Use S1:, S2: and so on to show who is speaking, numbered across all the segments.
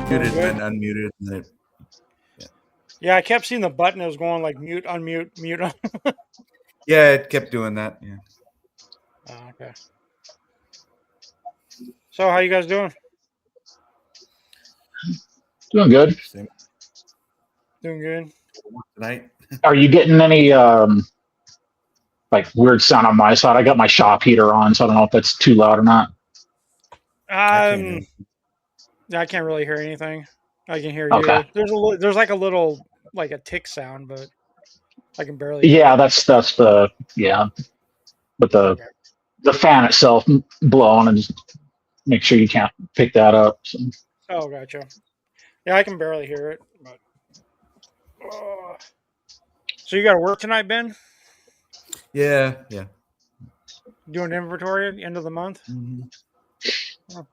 S1: Doing
S2: Muted
S1: good.
S2: and then unmuted. And then yeah.
S1: Yeah, I kept seeing the button that was going like mute, unmute, mute.
S2: Yeah, it kept doing that. Yeah.
S1: Oh, okay. So how you guys doing?
S3: Doing good.
S2: Same
S1: Doing good.
S2: tonight.
S3: Are you getting any like weird sound on my side? I got my shop heater on, so I don't know if that's too loud or not.
S2: I can't hear.
S1: Um, I can't really hear anything. I can hear
S3: Okay.
S1: you. There's like a little like a tick sound, but I can barely hear
S3: Yeah,
S1: it.
S3: that's the yeah, but the
S1: Okay.
S3: the fan itself blowing and just make sure you can't pick that up. So.
S1: Oh, gotcha. Yeah, I can barely hear it. But so you got to work tonight, Ben?
S2: Yeah, yeah.
S1: Doing inventory at the end of the month?
S2: Mhm.
S1: Oh.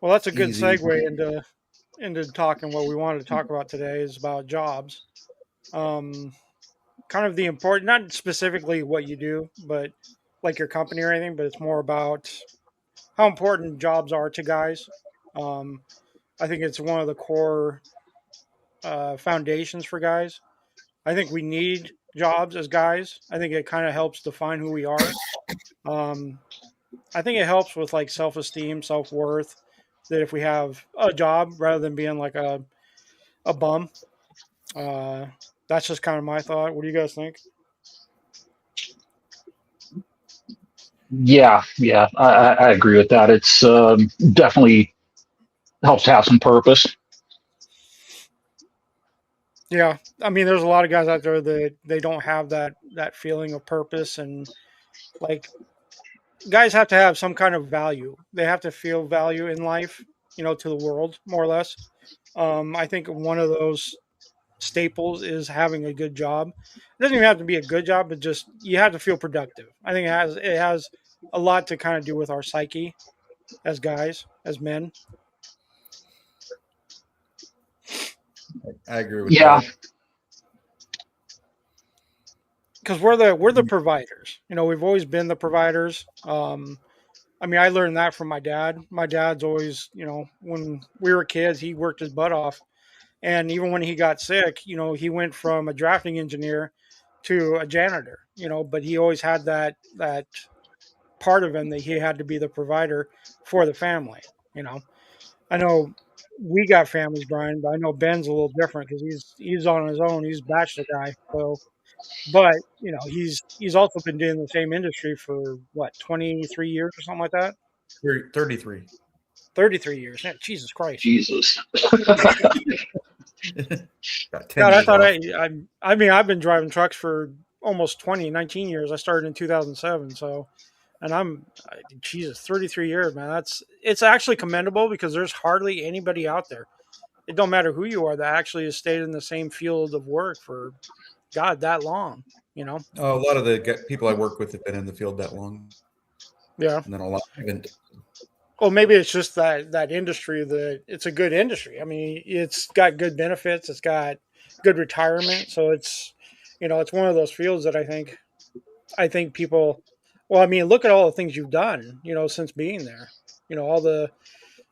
S1: Well, that's a good
S2: Easy.
S1: segue into talking what we wanted to talk about today is about jobs. Um, kind of the important, not specifically what you do, but like your company or anything, but it's more about how important jobs are to guys. Um, I think it's one of the core foundations for guys. I think we need jobs as guys. I think it kind of helps define who we are. Um, I think it helps with like self esteem, self worth. That if we have a job rather than being like a bum, uh, that's just kind of my thought. What do you guys think?
S3: Yeah, I agree with that. It's definitely helps to have some purpose.
S1: Yeah, I mean, there's a lot of guys out there that they don't have that feeling of purpose, and like guys have to have some kind of value. They have to feel value in life, to the world more or less. I think one of those staples is having a good job. It doesn't even have to be a good job, but just you have to feel productive. I think it has a lot to kind of do with our psyche as guys, as men.
S2: I agree with
S3: Yeah,
S2: that.
S1: Because we're the providers. We've always been the providers. I mean, I learned that from my dad. My dad's always, when we were kids, he worked his butt off, and even when he got sick, he went from a drafting engineer to a janitor. But he always had that part of him that he had to be the provider for the family. You know, I know we got families, Brian, but I know Ben's a little different because he's on his own. He's a bachelor guy, so but he's also been doing the same industry for what 23 years or something like that.
S2: 33.
S1: 33 years. Yeah, Jesus Christ.
S3: Jesus.
S2: Got 10
S1: God, I
S2: years
S1: thought
S2: off.
S1: I mean I've been driving trucks for almost 19 years. I started in 2007, so and Jesus, 33 years, man. It's actually commendable because there's hardly anybody out there. It don't matter who you are that actually has stayed in the same field of work for God that long, you know.
S2: Oh, a lot of the people I work with have been in the field that long,
S1: Yeah.
S2: and then a lot haven't.
S1: Well, maybe it's just that industry that it's a good industry. I mean, it's got good benefits, it's got good retirement, so it's one of those fields that I think people. Well, I mean, look at all the things you've done, since being there. All the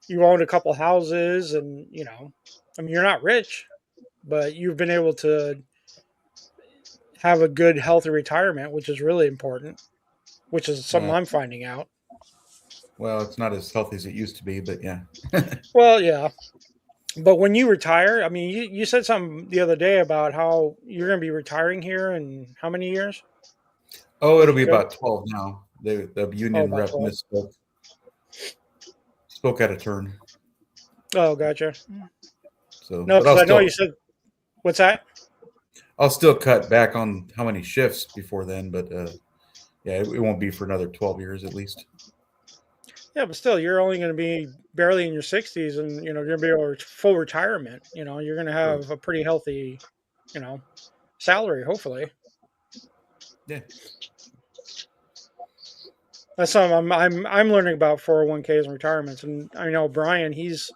S1: you owned a couple houses, and I mean, you're not rich, but you've been able to have a good, healthy retirement, which is really important. Which is something
S2: Uh,
S1: I'm finding out.
S2: well, it's not as healthy as it used to be, but yeah.
S1: Well, yeah, but when you retire, I mean, you said something the other day about how you're going to be retiring here in how many years?
S2: Oh,
S1: Did
S2: it'll
S1: you
S2: be
S1: say?
S2: about 12 now. The
S1: Oh,
S2: union
S1: about
S2: rep
S1: 12.
S2: spoke out of turn.
S1: Oh, gotcha.
S2: So,
S1: No,
S2: but
S1: because I know you said, what's that?
S2: I'll still cut back on how many shifts before then, but yeah, it won't be for another 12 years at least.
S1: Yeah, but still, you're only going to be barely in your 60s and, you're going to be able to full retirement. You're going to
S2: Right.
S1: have a pretty healthy, you know, salary, hopefully.
S2: Yeah.
S1: That's something I'm learning about 401ks and retirements. And I know Brian, he's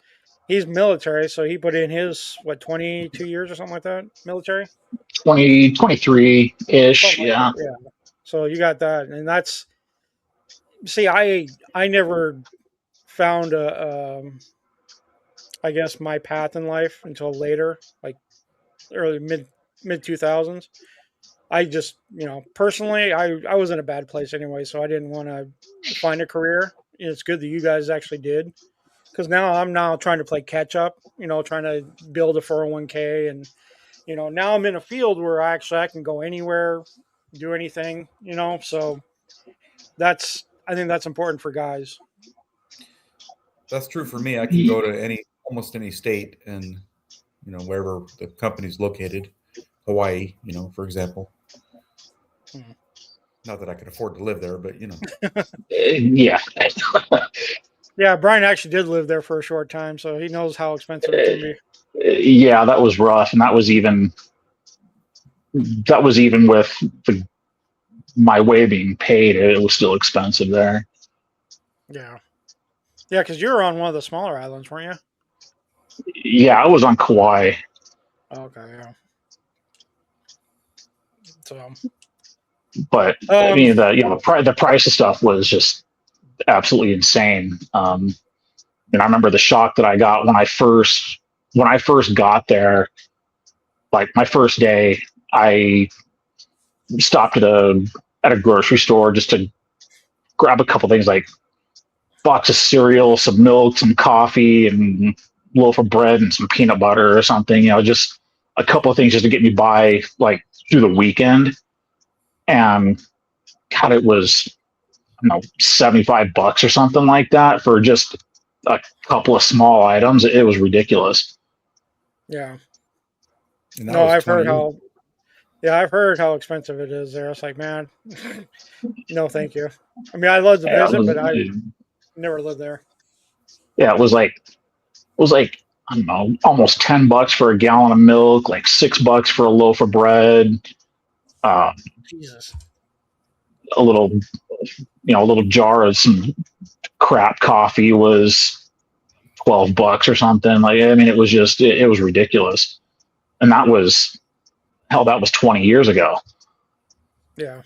S1: military, so he put in his, what, 22 years or something like that, military?
S3: 2023 ish.
S1: Something like that,
S3: Yeah.
S1: yeah. So you got that, and that's see, I never found I guess, my path in life until later, like early mid 2000s. I just, personally, I was in a bad place anyway, so I didn't want to find a career. It's good that you guys actually did, because now I'm now trying to play catch up. Trying to build a 401k, and now I'm in a field where I can go anywhere, do anything. So I think that's important for guys.
S2: That's true for me. I can go to almost any state, and wherever the company's located, Hawaii, for example.
S1: Hmm.
S2: Not that I could afford to live there, but
S3: Yeah.
S1: Yeah, Brian actually did live there for a short time, so he knows how expensive it can be.
S3: Yeah, that was rough, and that was even with my way being paid. It was still expensive there.
S1: Yeah, because you were on one of the smaller islands, weren't you?
S3: Yeah, I was on Kauai.
S1: Okay, yeah. So,
S3: But I mean, the price of stuff was just absolutely insane. And I remember the shock that I got when I first got there. Like my first day, I stopped at a grocery store just to grab a couple things like box of cereal, some milk, some coffee, and a loaf of bread and some peanut butter or something. Just a couple of things just to get me by like through the weekend. And God, it was $75 or something like that for just a couple of small items. It was ridiculous.
S1: Yeah.
S2: No,
S1: I've heard how expensive it is there. It's like, man, no, thank you. I mean, I love to visit, but I never lived there.
S3: Yeah, it was like I don't know, almost $10 for a gallon of milk, like $6 for a loaf of bread.
S1: Jesus.
S3: A little jar of some crap coffee was $12 or something. Like, I mean, it was just it was ridiculous, and that was 20 years ago.
S1: Yeah.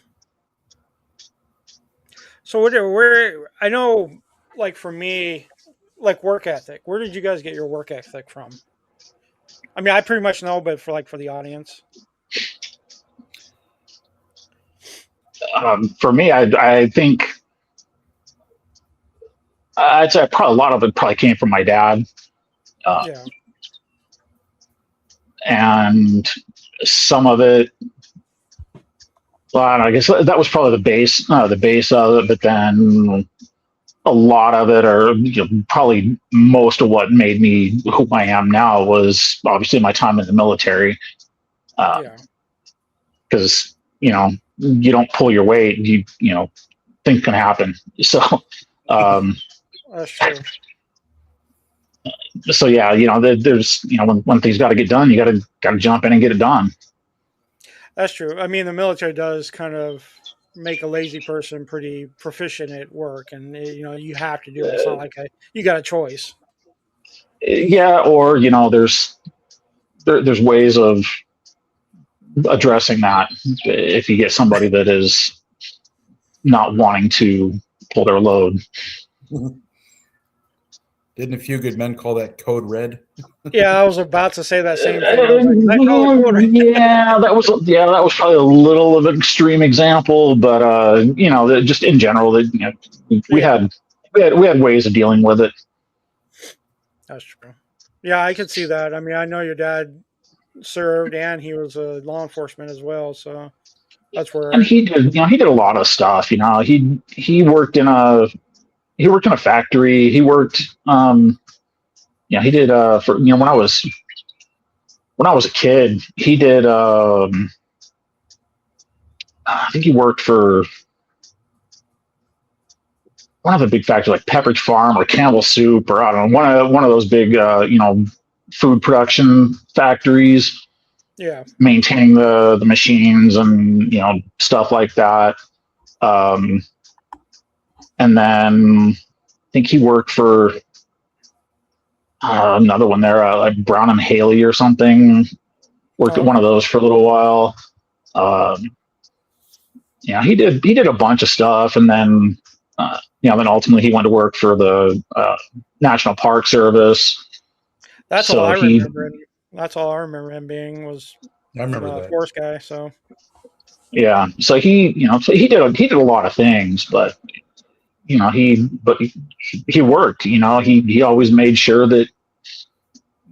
S1: So where I know, like for me, like work ethic. Where did you guys get your work ethic from? I mean, I pretty much know, but for the audience.
S3: For me, I think I'd say probably a lot of it probably came from my dad.
S1: Yeah.
S3: And some of it, well, I guess that was probably the base of it. But then a lot of it, or probably most of what made me who I am now, was obviously my time in the military. Because you don't pull your weight, things can happen. So,
S1: that's true.
S3: So yeah, there's when things got to get done, you got to jump in and get it done.
S1: That's true. I mean, the military does kind of make a lazy person pretty proficient at work, and you have to do it. It's not like you got a choice.
S3: Yeah, or there's ways of addressing that if you get somebody that is not wanting to pull their load.
S2: Didn't A Few Good Men call that Code Red?
S1: Yeah, I was about to say that same thing.
S3: Yeah, that was probably a little of an extreme example, but just in general, we had ways of dealing with it.
S1: That's true. Yeah, I could see that. I mean, I know your dad served and he was a law enforcement as well, so that's where.
S3: And he did a lot of stuff. He worked in a factory. He worked. He did for when I was a kid. He did. I think he worked for one of the big factories like Pepperidge Farm or Campbell Soup, or I don't know, one of those big food production factories.
S1: Yeah.
S3: Maintaining the machines and stuff like that. And then I think he worked for another one there, like Brown and Haley or something. Worked at one of those for a little while. He did a bunch of stuff, and then then ultimately he went to work for the National Park Service.
S1: That's
S3: So
S1: all I
S3: he,
S1: remember. That's all I remember him being was
S2: I remember
S1: a
S2: that.
S1: force guy. So
S3: yeah. So he did a lot of things, but he worked. He always made sure that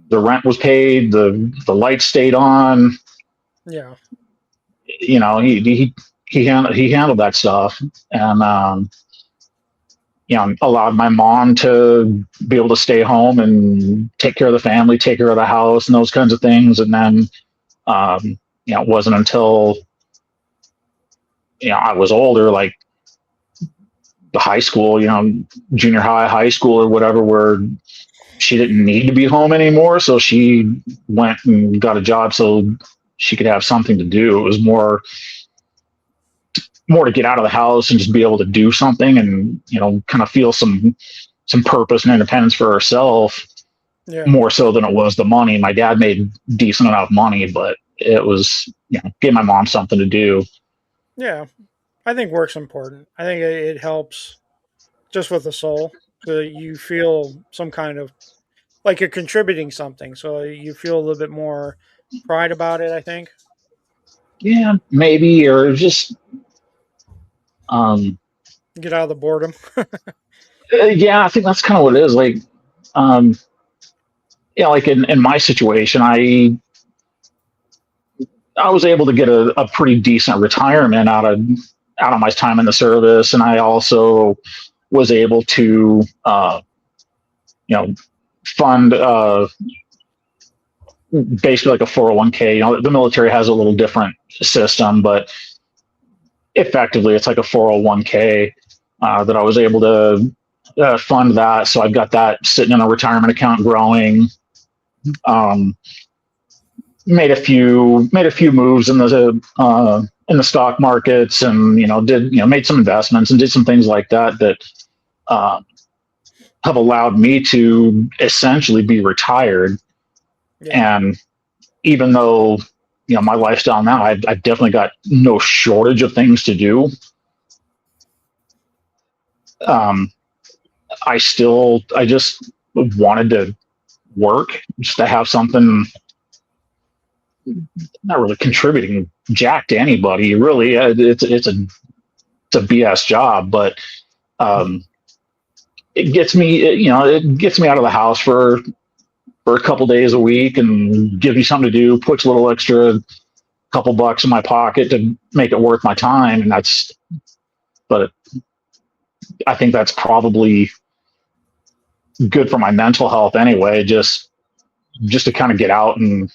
S3: the rent was paid, the lights stayed on.
S1: yeah,
S3: He handled that stuff, and allowed my mom to be able to stay home and take care of the family, take care of the house, and those kinds of things. And then it wasn't until I was older, like the high school, junior high school or whatever, where she didn't need to be home anymore. So she went and got a job so she could have something to do. It was more to get out of the house and just be able to do something and, kind of feel some purpose and independence for herself,
S1: yeah,
S3: more so than it was the money. My dad made decent enough money, but it was, give my mom something to do.
S1: yeah. I think work's important. I think it helps just with the soul. So you feel some kind of like you're contributing something. So you feel a little bit more pride about it, I think.
S3: Yeah, maybe, or just, um,
S1: Get out of the boredom.
S3: yeah, I think that's kind of what it is. Like, um, like in my situation, I was able to get a pretty decent retirement out of my time in the service, and I also was able to fund basically like a 401k. The military has a little different system, but effectively it's like a 401k that I was able to fund that. So I've got that sitting in a retirement account growing. Made a few moves in the stock markets, and made some investments and did some things like that have allowed me to essentially be retired.
S1: Yeah.
S3: And even though my lifestyle now, I've definitely got no shortage of things to do. I just wanted to work, just to have something. Not really contributing jack to anybody, really. It's a BS job, but it gets me out of the house for a couple days a week and gives me something to do, puts a little extra couple bucks in my pocket to make it worth my time. And but I think that's probably good for my mental health anyway, just to kind of get out and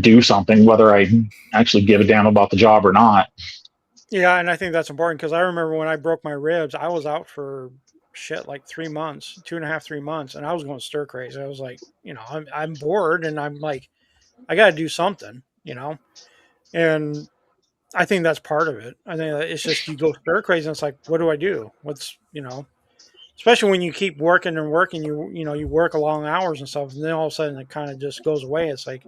S3: do something, whether I actually give a damn about the job or not.
S1: Yeah, and I think that's important because I remember when I broke my ribs, I was out for like 3 months, 2.5, 3 months, and I was going stir crazy. I was like, I'm bored, and I'm like, I got to do something, and I think that's part of it. I think that it's just you go stir crazy, and it's like, what do I do? Especially when you keep working and working, you work long hours and stuff, and then all of a sudden it kind of just goes away. It's like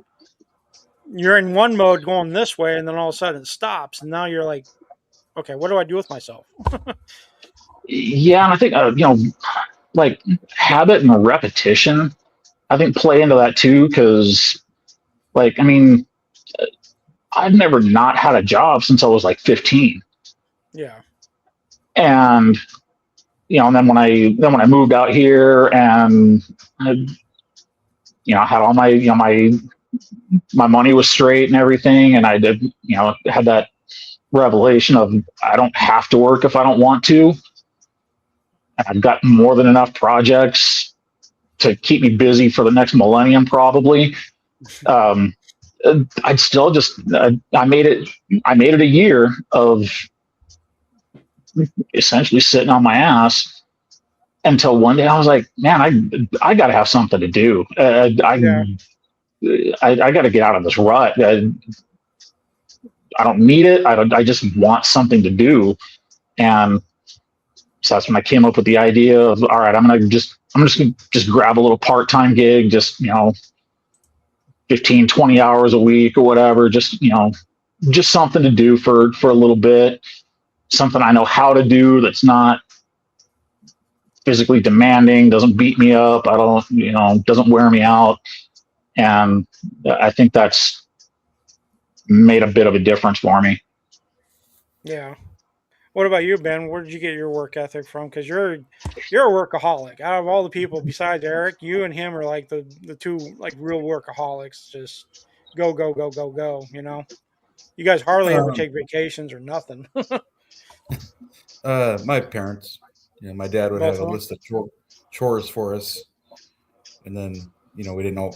S1: you're in one mode going this way, and then all of a sudden it stops, and now you're like, okay, what do I do with myself?
S3: Yeah, and I think like habit and repetition, I think play into that too. Because, like, I mean, I've never not had a job since I was like 15.
S1: Yeah.
S3: And and then when I moved out here, and I had all my my money was straight and everything, and I did had that revelation of I don't have to work if I don't want to. And I've got more than enough projects to keep me busy for the next millennium, probably. I'd still just I made it a year of essentially sitting on my ass until one day I was like, man, I got to have something to do. I got to get out of this rut. I don't need it. I just want something to do. And so that's when I came up with the idea of, all right, I'm just gonna grab a little part-time gig, just 15, 20 hours a week or whatever, just something to do for a little bit, something I know how to do that's not physically demanding, doesn't beat me up, I don't, doesn't wear me out. And I think that's made a bit of a difference for me.
S1: Yeah. What about you, Ben? Where did you get your work ethic from? Because you're a workaholic. Out of all the people besides Eric, you and him are like the two like real workaholics. Just go go go go go. You know, you guys hardly ever take vacations or nothing.
S2: My parents, my dad would
S1: Both
S2: have a
S1: of them?
S2: list of chores for us, and then we didn't know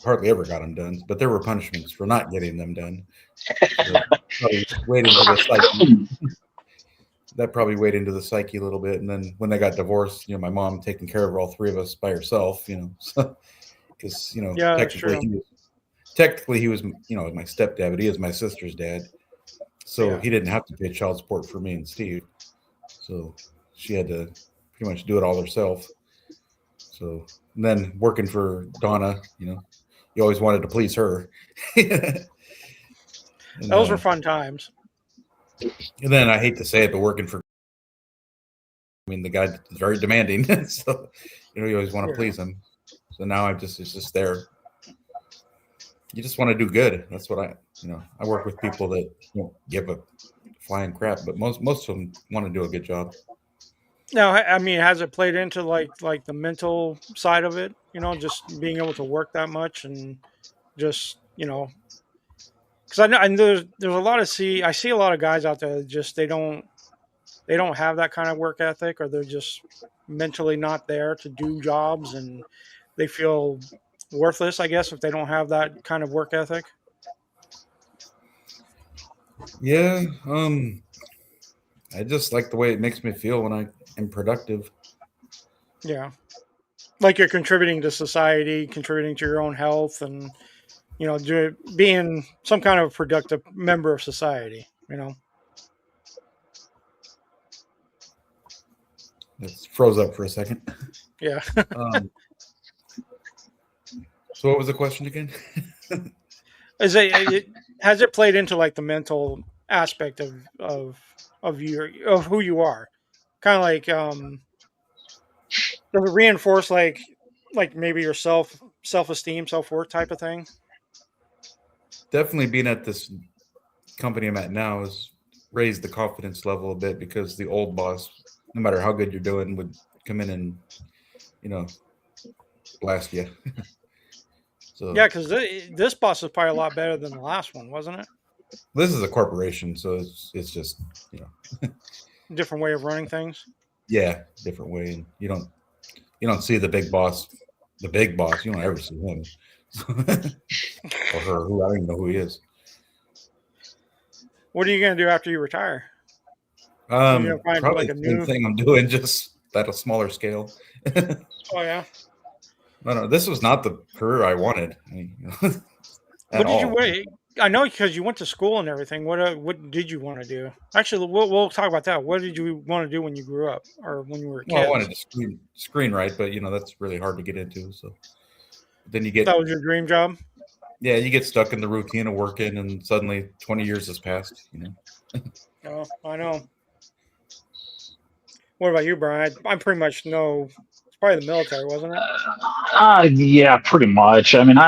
S2: hardly ever got them done, but there were punishments for not getting them done. Probably weighed into the psyche. That probably weighed into the psyche a little bit. And then when they got divorced, my mom taking care of all three of us by herself, because
S1: Yeah, that's true.
S2: technically he was my stepdad, but he is my sister's dad, so he didn't have to pay child support for me and Steve. So she had to pretty much do it all herself. So and then working for Donna, you always wanted to please her.
S1: Those were fun times.
S2: And then I hate to say it, but working for, the guy is very demanding. So, you always want to please him. So now it's just there. You just want to do good. That's what I work with people that don't give a flying crap, but most of them want to do a good job.
S1: Now, I mean, has it played into like the mental side of it? Just being able to work that much and just because I know and there's a lot of I see a lot of guys out there that just they don't have that kind of work ethic, or they're just mentally not there to do jobs, and they feel worthless, I guess, if they don't have that kind of work ethic.
S2: Yeah, I just like the way it makes me feel when I am productive.
S1: Yeah, like you're contributing to society, contributing to your own health, and being some kind of productive member of society.
S2: It froze up for a second.
S1: Yeah.
S2: So what was the question again?
S1: Has it played into like the mental aspect of who you are? Kind of like does it reinforce like maybe your self-esteem, self-worth type of thing?
S2: Definitely being at this company I'm at now has raised the confidence level a bit, because the old boss, no matter how good you're doing, would come in and blast you. So
S1: yeah, because this boss is probably a lot better than the last one, wasn't it?
S2: This is a corporation, so it's just
S1: different way of running things.
S2: Yeah, different way, and you don't see the big boss. The big boss, you don't ever see him or her. Who I don't even know who he is.
S1: What are you gonna do after you retire?
S2: Probably the same thing I'm doing, just at a smaller scale.
S1: Oh yeah.
S2: No, this was not the career I wanted.
S1: What did you wait? I know, because you went to school and everything. What did you want to do? Actually, we'll talk about that. What did you want to do when you grew up, or when you were a kid?
S2: Well, I wanted to screenwrite, but that's really hard to get into. So then that
S1: was your dream job.
S2: Yeah, you get stuck in the routine of working, and suddenly 20 years has passed.
S1: Oh, I know. What about you, Brian? I pretty much know. It's probably the military, wasn't it?
S3: Yeah, pretty much. I mean,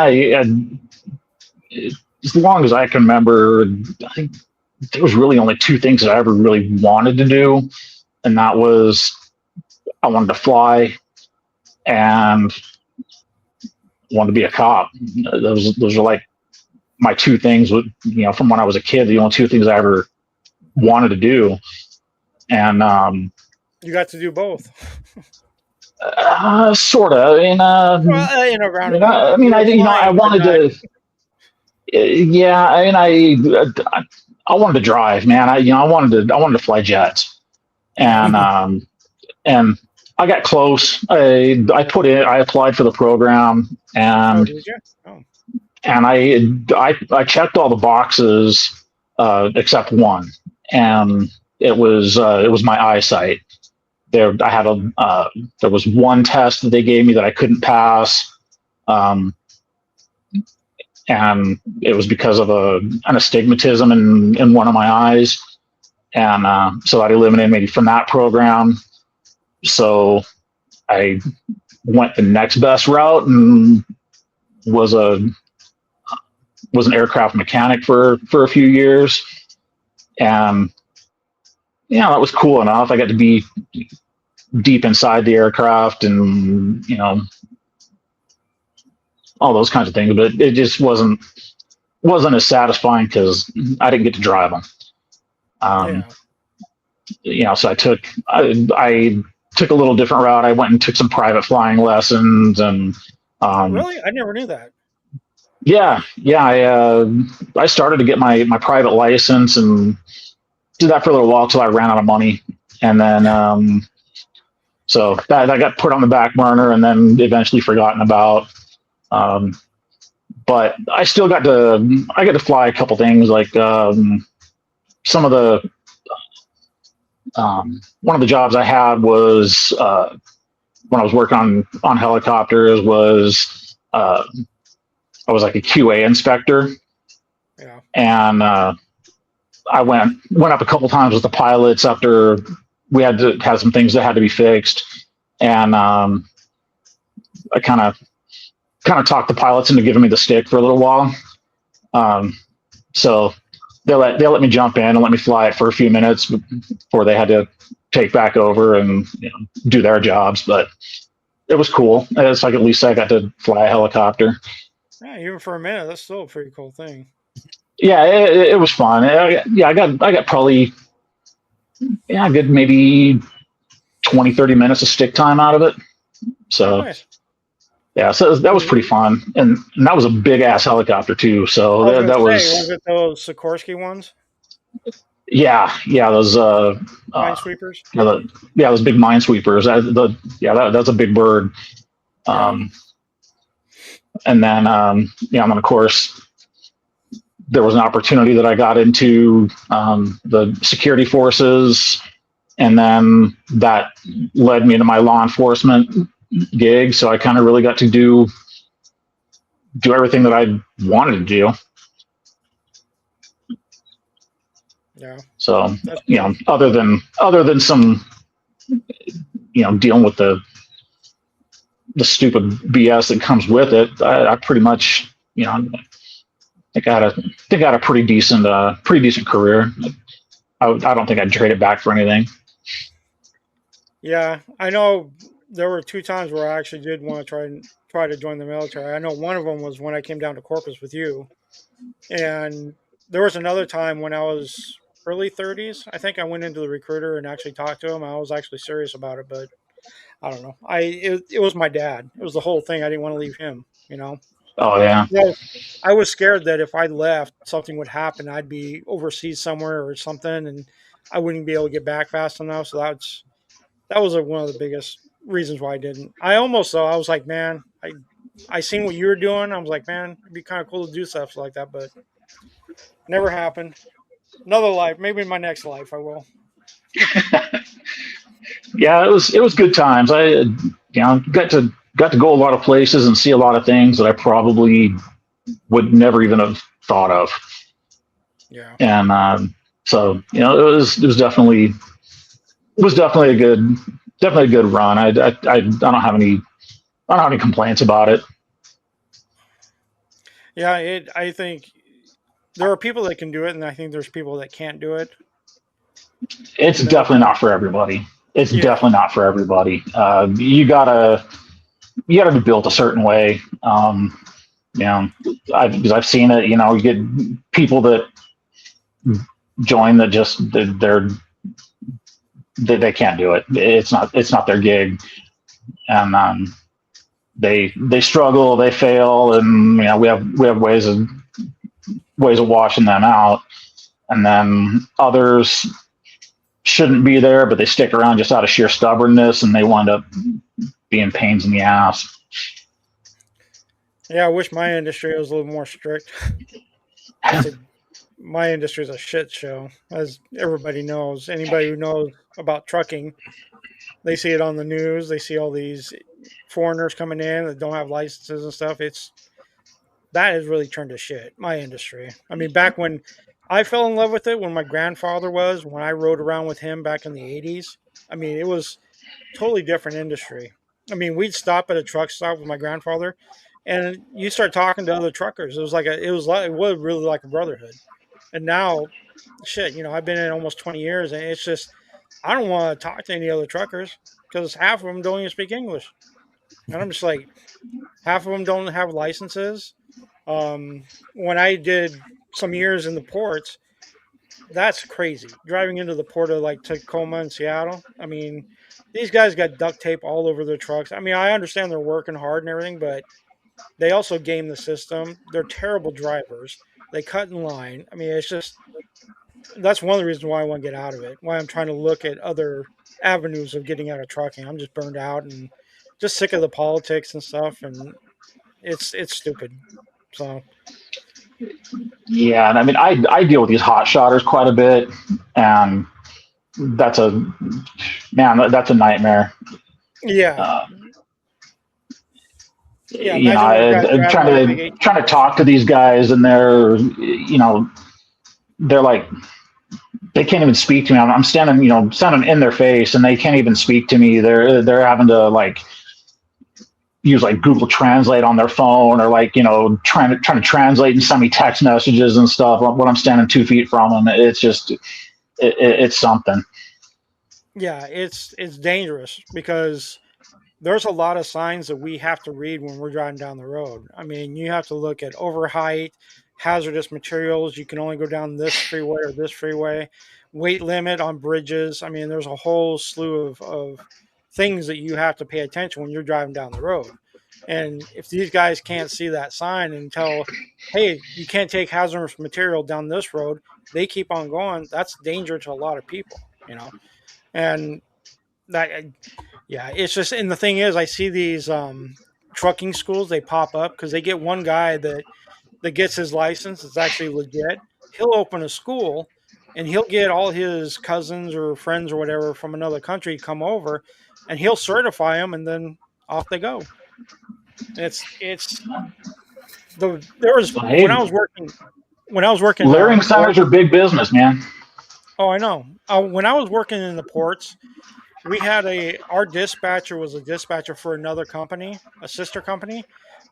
S3: as long as I can remember, I think there was really only two things that I ever really wanted to do, and that was I wanted to fly and wanted to be a cop. Those are like my two things. From when I was a kid, the only two things I ever wanted to do, and
S1: you got to do both.
S3: Sort of. In a roundabout. I mean, I wanted to. Yeah, I mean, I wanted to drive, man. I wanted to fly jets, and and I got close. I applied for the program, and and I checked all the boxes except one, and it was my eyesight. There was one test that they gave me that I couldn't pass. And it was because of an astigmatism in one of my eyes, and so that eliminated me from that program. So I went the next best route and was an aircraft mechanic for a few years, and yeah, that was cool enough. I got to be deep inside the aircraft, and all those kinds of things. But it just wasn't as satisfying because I didn't get to drive them. So I took a little different route. I went and took some private flying lessons, and
S1: really, I never knew that.
S3: Yeah. I started to get my private license and did that for a little while till I ran out of money, and then so that got put on the back burner and then eventually forgotten about. But I still got to fly a couple things, like some of the one of the jobs I had was when I was working on helicopters was I was like a QA inspector.
S1: Yeah.
S3: And I went up a couple times with the pilots after we had to have some things that had to be fixed, and I kind of talked the pilots into giving me the stick for a little while. So they let me jump in and let me fly it for a few minutes before they had to take back over and do their jobs. But it was cool. It's like at least I got to fly a helicopter.
S1: Yeah, even for a minute, that's still a pretty cool thing.
S3: Yeah, it was fun. I got probably a good maybe 20-30 minutes of stick time out of it. So
S1: nice.
S3: Yeah, so that was pretty fun, and that was a big ass helicopter too. So that was
S1: it those Sikorsky ones?
S3: Yeah, those
S1: minesweepers.
S3: Those big minesweepers. That's a big bird. And then and then of course there was an opportunity that I got into the security forces, and then that led me to my law enforcement gig. So I kind of really got to do everything that I wanted to do.
S1: Yeah.
S3: So other than some dealing with the stupid BS that comes with it, I pretty much I think I had a pretty decent career. I don't think I'd trade it back for anything.
S1: Yeah, I know there were 2 times where I actually did want to try to join the military. I know one of them was when I came down to Corpus with you, and there was another time when I was early 30s. I think I went into the recruiter and actually talked to him. I was actually serious about it, but I don't know. It was my dad. It was the whole thing. I didn't want to leave him.
S3: Oh yeah.
S1: I was scared that if I left, something would happen. I'd be overseas somewhere or something, and I wouldn't be able to get back fast enough. So that was one of the biggest reasons why I didn't. I was like, man, I seen what you were doing. I was like, man, it'd be kind of cool to do stuff like that, but never happened. Another life, maybe in my next life, I will.
S3: Yeah, it was good times. I got to go a lot of places and see a lot of things that I probably would never even have thought of.
S1: Yeah.
S3: And so it was definitely a good run. I don't have any complaints about it.
S1: Yeah, I think there are people that can do it, and I think there's people that can't do it.
S3: It's definitely not for everybody. Definitely not for everybody. You gotta be built a certain way. I've seen it. You get people that join that just they can't do it. It's not their gig, and they struggle, they fail, and we have ways of washing them out, and then others shouldn't be there, but they stick around just out of sheer stubbornness, and they wind up being pains in the ass.
S1: Yeah, I wish my industry was a little more strict. My industry is a shit show, as everybody knows. Anybody who knows about trucking, they see it on the news. They see all these foreigners coming in that don't have licenses and stuff. That has really turned to shit, my industry. I mean, back when I fell in love with it, when my grandfather when I rode around with him back in the 80s, I mean, it was totally different industry. I mean, we'd stop at a truck stop with my grandfather, and you start talking to other truckers. It was really like a brotherhood. And now, shit, I've been in almost 20 years, and it's just I don't want to talk to any other truckers because half of them don't even speak English, and I'm just like, half of them don't have licenses. When I did some years in the ports, that's crazy. Driving into the port of like Tacoma and Seattle. I mean, these guys got duct tape all over their trucks. I mean, I understand they're working hard and everything, but they also game the system. They're terrible drivers. They cut in line. I mean, it's just that's one of the reasons why I want to get out of it. Why I'm trying to look at other avenues of getting out of trucking. I'm just burned out and just sick of the politics and stuff, and it's stupid. So
S3: Yeah, and I mean, I deal with these hot shotters quite a bit, and that's that's a nightmare.
S1: yeah,
S3: Uh,
S1: Imagine those guys driving like a big 18.
S3: Trying to talk to these guys, and they're like, they can't even speak to me. I'm standing in their face, and they can't even speak to me. They're having to like use like Google Translate on their phone, or like trying to translate and send me text messages and stuff when I'm standing 2 feet from them. It's just it's something.
S1: Yeah, it's dangerous because there's a lot of signs that we have to read when we're driving down the road. I mean, you have to look at overheight, hazardous materials. You can only go down this freeway or this freeway, weight limit on bridges. I mean, there's a whole slew of things that you have to pay attention when you're driving down the road. And if these guys can't see that sign and tell, hey, you can't take hazardous material down this road, they keep on going. That's danger to a lot of people, And that, yeah, it's just, and the thing is, I see these trucking schools, they pop up because they get one guy that gets his license. It's actually legit. He'll open a school and he'll get all his cousins or friends or whatever from another country come over, and he'll certify them, and then off they go. There was when I was working
S3: Learning centers are big business, man.
S1: Oh, I know. When I was working in the ports, we had our dispatcher was a dispatcher for another company, a sister company,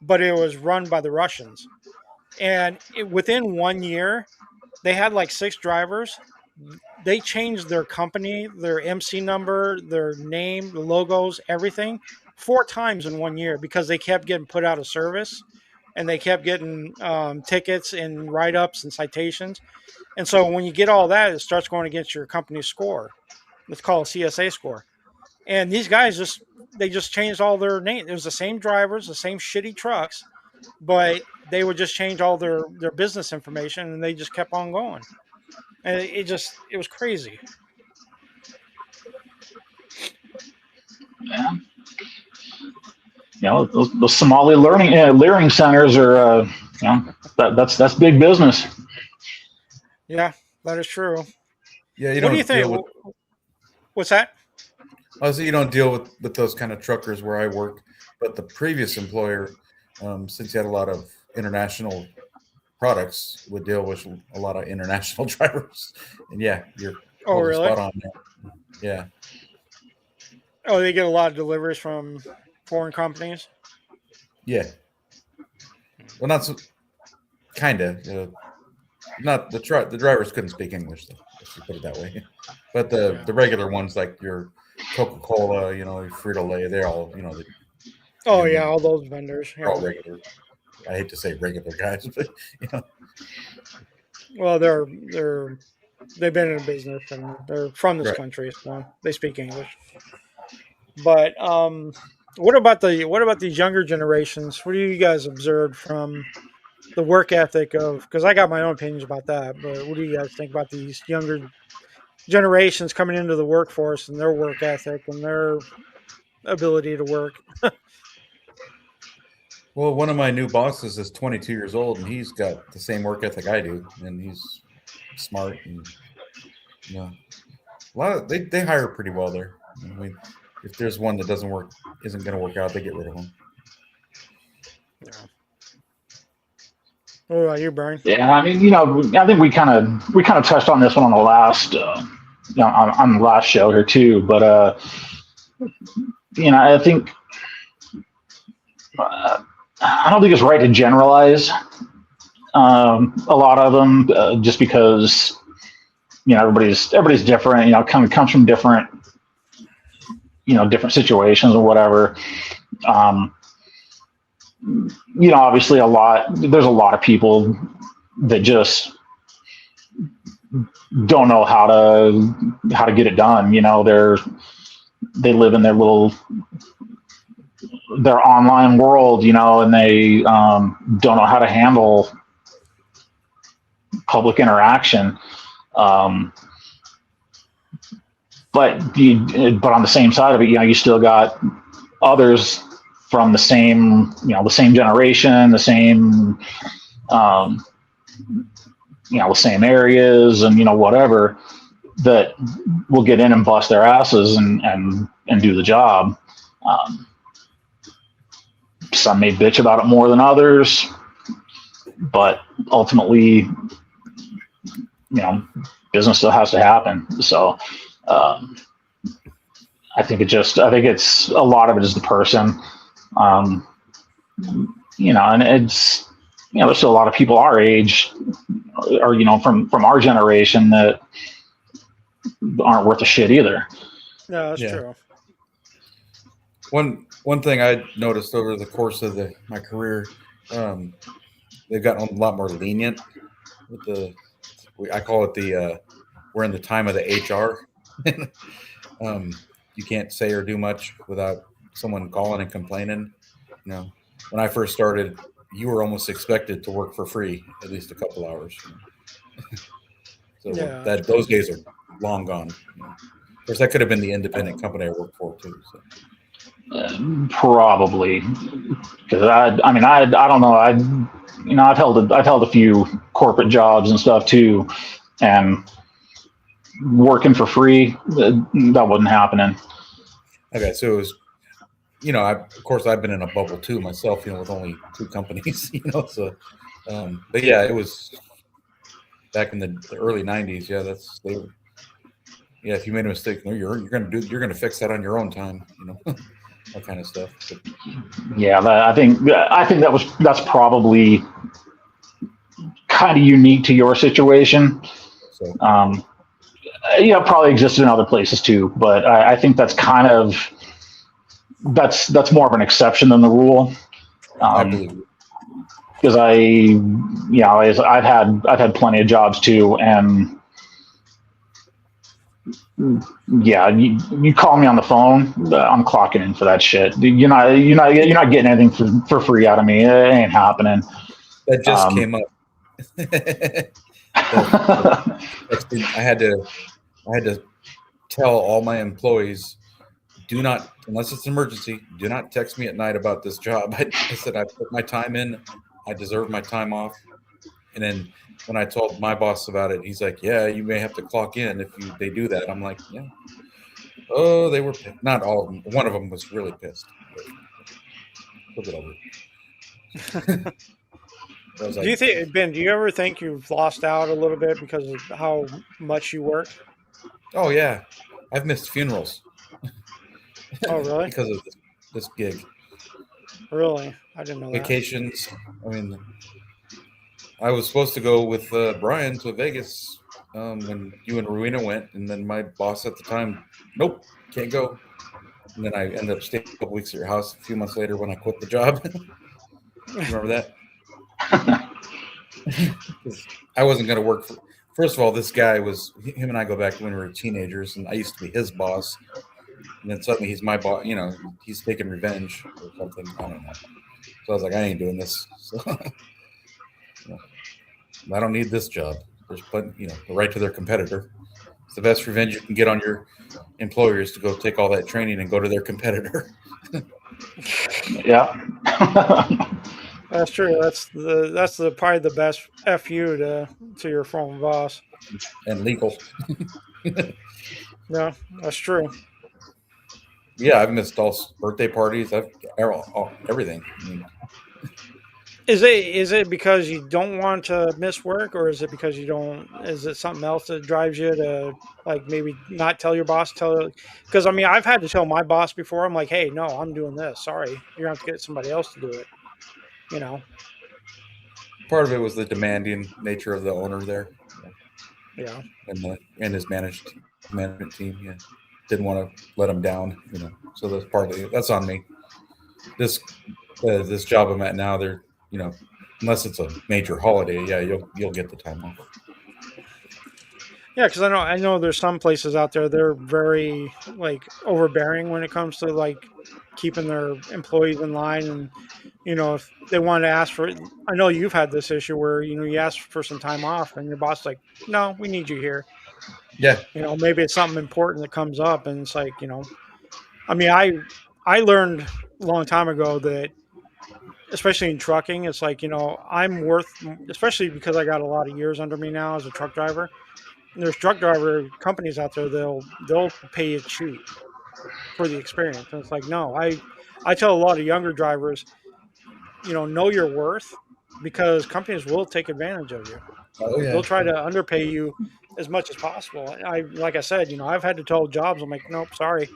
S1: but it was run by the Russians. And within 1 year, they had like 6 drivers. They changed their company, their MC number, their name, the logos, everything 4 times in 1 year because they kept getting put out of service, and they kept getting tickets and write-ups and citations. And so when you get all that, it starts going against your company's score. It's called a CSA score. And these guys just changed all their names. It was the same drivers, the same shitty trucks, but they would just change all their business information, and they just kept on going. And it was crazy.
S3: Yeah. Those Somali learning centers are, that's big business.
S1: Yeah, that is true.
S2: Yeah,
S1: what do you think? What's that?
S2: Also, you don't deal with those kind of truckers where I work, but the previous employer, since he had a lot of international products, would deal with a lot of international drivers. And yeah, you're
S1: really
S2: spot on there. Yeah.
S1: Oh, they get a lot of deliveries from foreign companies.
S2: Yeah. Well, not so, kind of. Not the drivers couldn't speak English, though, if you put it that way. But the regular ones, like your Coca-Cola, Frito-Lay, they're all,
S1: all those vendors.
S2: They're all regular. I hate to say regular guys, but
S1: Well, they've been in business and they're from this country, so they speak English. But what about these younger generations? What do you guys observe from the work ethic of? Because I got my own opinions about that, but what do you guys think about these younger generations coming into the workforce and their work ethic and their ability to work?
S2: Well, one of my new bosses is 22 years old, and he's got the same work ethic I do, and he's smart, and a lot of they hire pretty well there. I mean, if there's one that isn't going to work out, they get rid of them.
S1: Yeah. What about you, Brian?
S3: Yeah, I mean, I think we kind of touched on this one on the last, on the last show here too. But I think I don't think it's right to generalize a lot of them, just because everybody's different. Kind of comes from different different situations or whatever. Obviously there's a lot of people that just don't know how to get it done. They live in their online world, and they don't know how to handle public interaction. But on the same side of it, you still got others from the same generation, the same, the same areas, and whatever, that will get in and bust their asses and do the job. Some may bitch about it more than others, but ultimately, business still has to happen. So, I think it's a lot of it is the person, and it's, there's still a lot of people our age or, from our generation that aren't worth a shit either.
S1: No, that's true.
S2: One thing I noticed over the course of my career, they've gotten a lot more lenient with I call it we're in the time of the HR. You can't say or do much without someone calling and complaining. When I first started, you were almost expected to work for free at least a couple hours. So those days are long gone. Of course, that could have been the independent company I worked for too. So.
S3: Probably, because I don't know. I've held a few corporate jobs and stuff too, and working for free, that wasn't happening.
S2: Okay, so it was, of course I've been in a bubble too myself, with only 2 companies, so, but yeah, it was back in the early 90s. Yeah, if you made a mistake, you're going to fix that on your own time, that kind of stuff. But,
S3: yeah, I think that's probably kind of unique to your situation.
S2: So,
S3: probably existed in other places too, but I think that's that's more of an exception than the rule.
S2: I believe it.
S3: Because I've had plenty of jobs too, and yeah, you call me on the phone, I'm clocking in for that shit. You're not getting anything for free out of me. It ain't happening.
S2: That just came up. I had to tell all my employees, do not, unless it's an emergency, do not text me at night about this job. I said I put my time in, I deserve my time off. And then when I told my boss about it, he's like, yeah, you may have to clock in if they do that. I'm like, yeah. Oh, they were pissed. Not all of them. One of them was really pissed. We'll get over it.
S1: Do you think, Ben, do you ever think you've lost out a little bit because of how much you work?
S2: Oh, yeah. I've missed funerals.
S1: Oh, really?
S2: Because of this gig.
S1: Really? I didn't know
S2: Vacations. That. I was supposed to go with Brian to Vegas when you and Rowena went, and then my boss at the time, nope, can't go. And then I ended up staying a couple weeks at your house a few months later when I quit the job. Remember that? I wasn't going to work for. First of all, this guy him and I go back to when we were teenagers, and I used to be his boss. And then suddenly he's my boss. He's taking revenge or something. I don't know. So I was like, I ain't doing this. So I don't need this job. There's plenty, the right to their competitor. It's the best revenge you can get on your employer is to go take all that training and go to their competitor.
S3: Yeah.
S1: That's true. That's probably the best FU to your former boss.
S2: And legal.
S1: Yeah, that's true.
S2: Yeah, I've missed all birthday parties. I've everything.
S1: Is it because you don't want to miss work, or is it because you don't? Is it something else that drives you to maybe not tell your boss? Because I've had to tell my boss before. I'm like, hey, no, I'm doing this. Sorry, you're gonna have to get somebody else to do it. you know.
S2: Part of it was the demanding nature of the owner there,
S1: Yeah.
S2: and his management team. Yeah, didn't want to let him down. So that's partly that's on me. This job I'm at now, they're unless it's a major holiday, yeah, you'll get the time off.
S1: Yeah, because I know there's some places out there they're very like overbearing when it comes to like keeping their employees in line, and if they want to ask for, I know you've had this issue where you ask for some time off and your boss is like, no, we need you here.
S2: Yeah,
S1: Maybe it's something important that comes up, and it's like I mean, I learned a long time ago that especially in trucking, it's like I'm worth, especially because I got a lot of years under me now as a truck driver. And there's truck driver companies out there they'll pay you cheap for the experience, and it's like no, I tell a lot of younger drivers, know your worth, because companies will take advantage of you.
S2: oh yeah,
S1: They'll try to underpay you as much as possible. Like I said, I've had to tell jobs, I'm like, nope, sorry.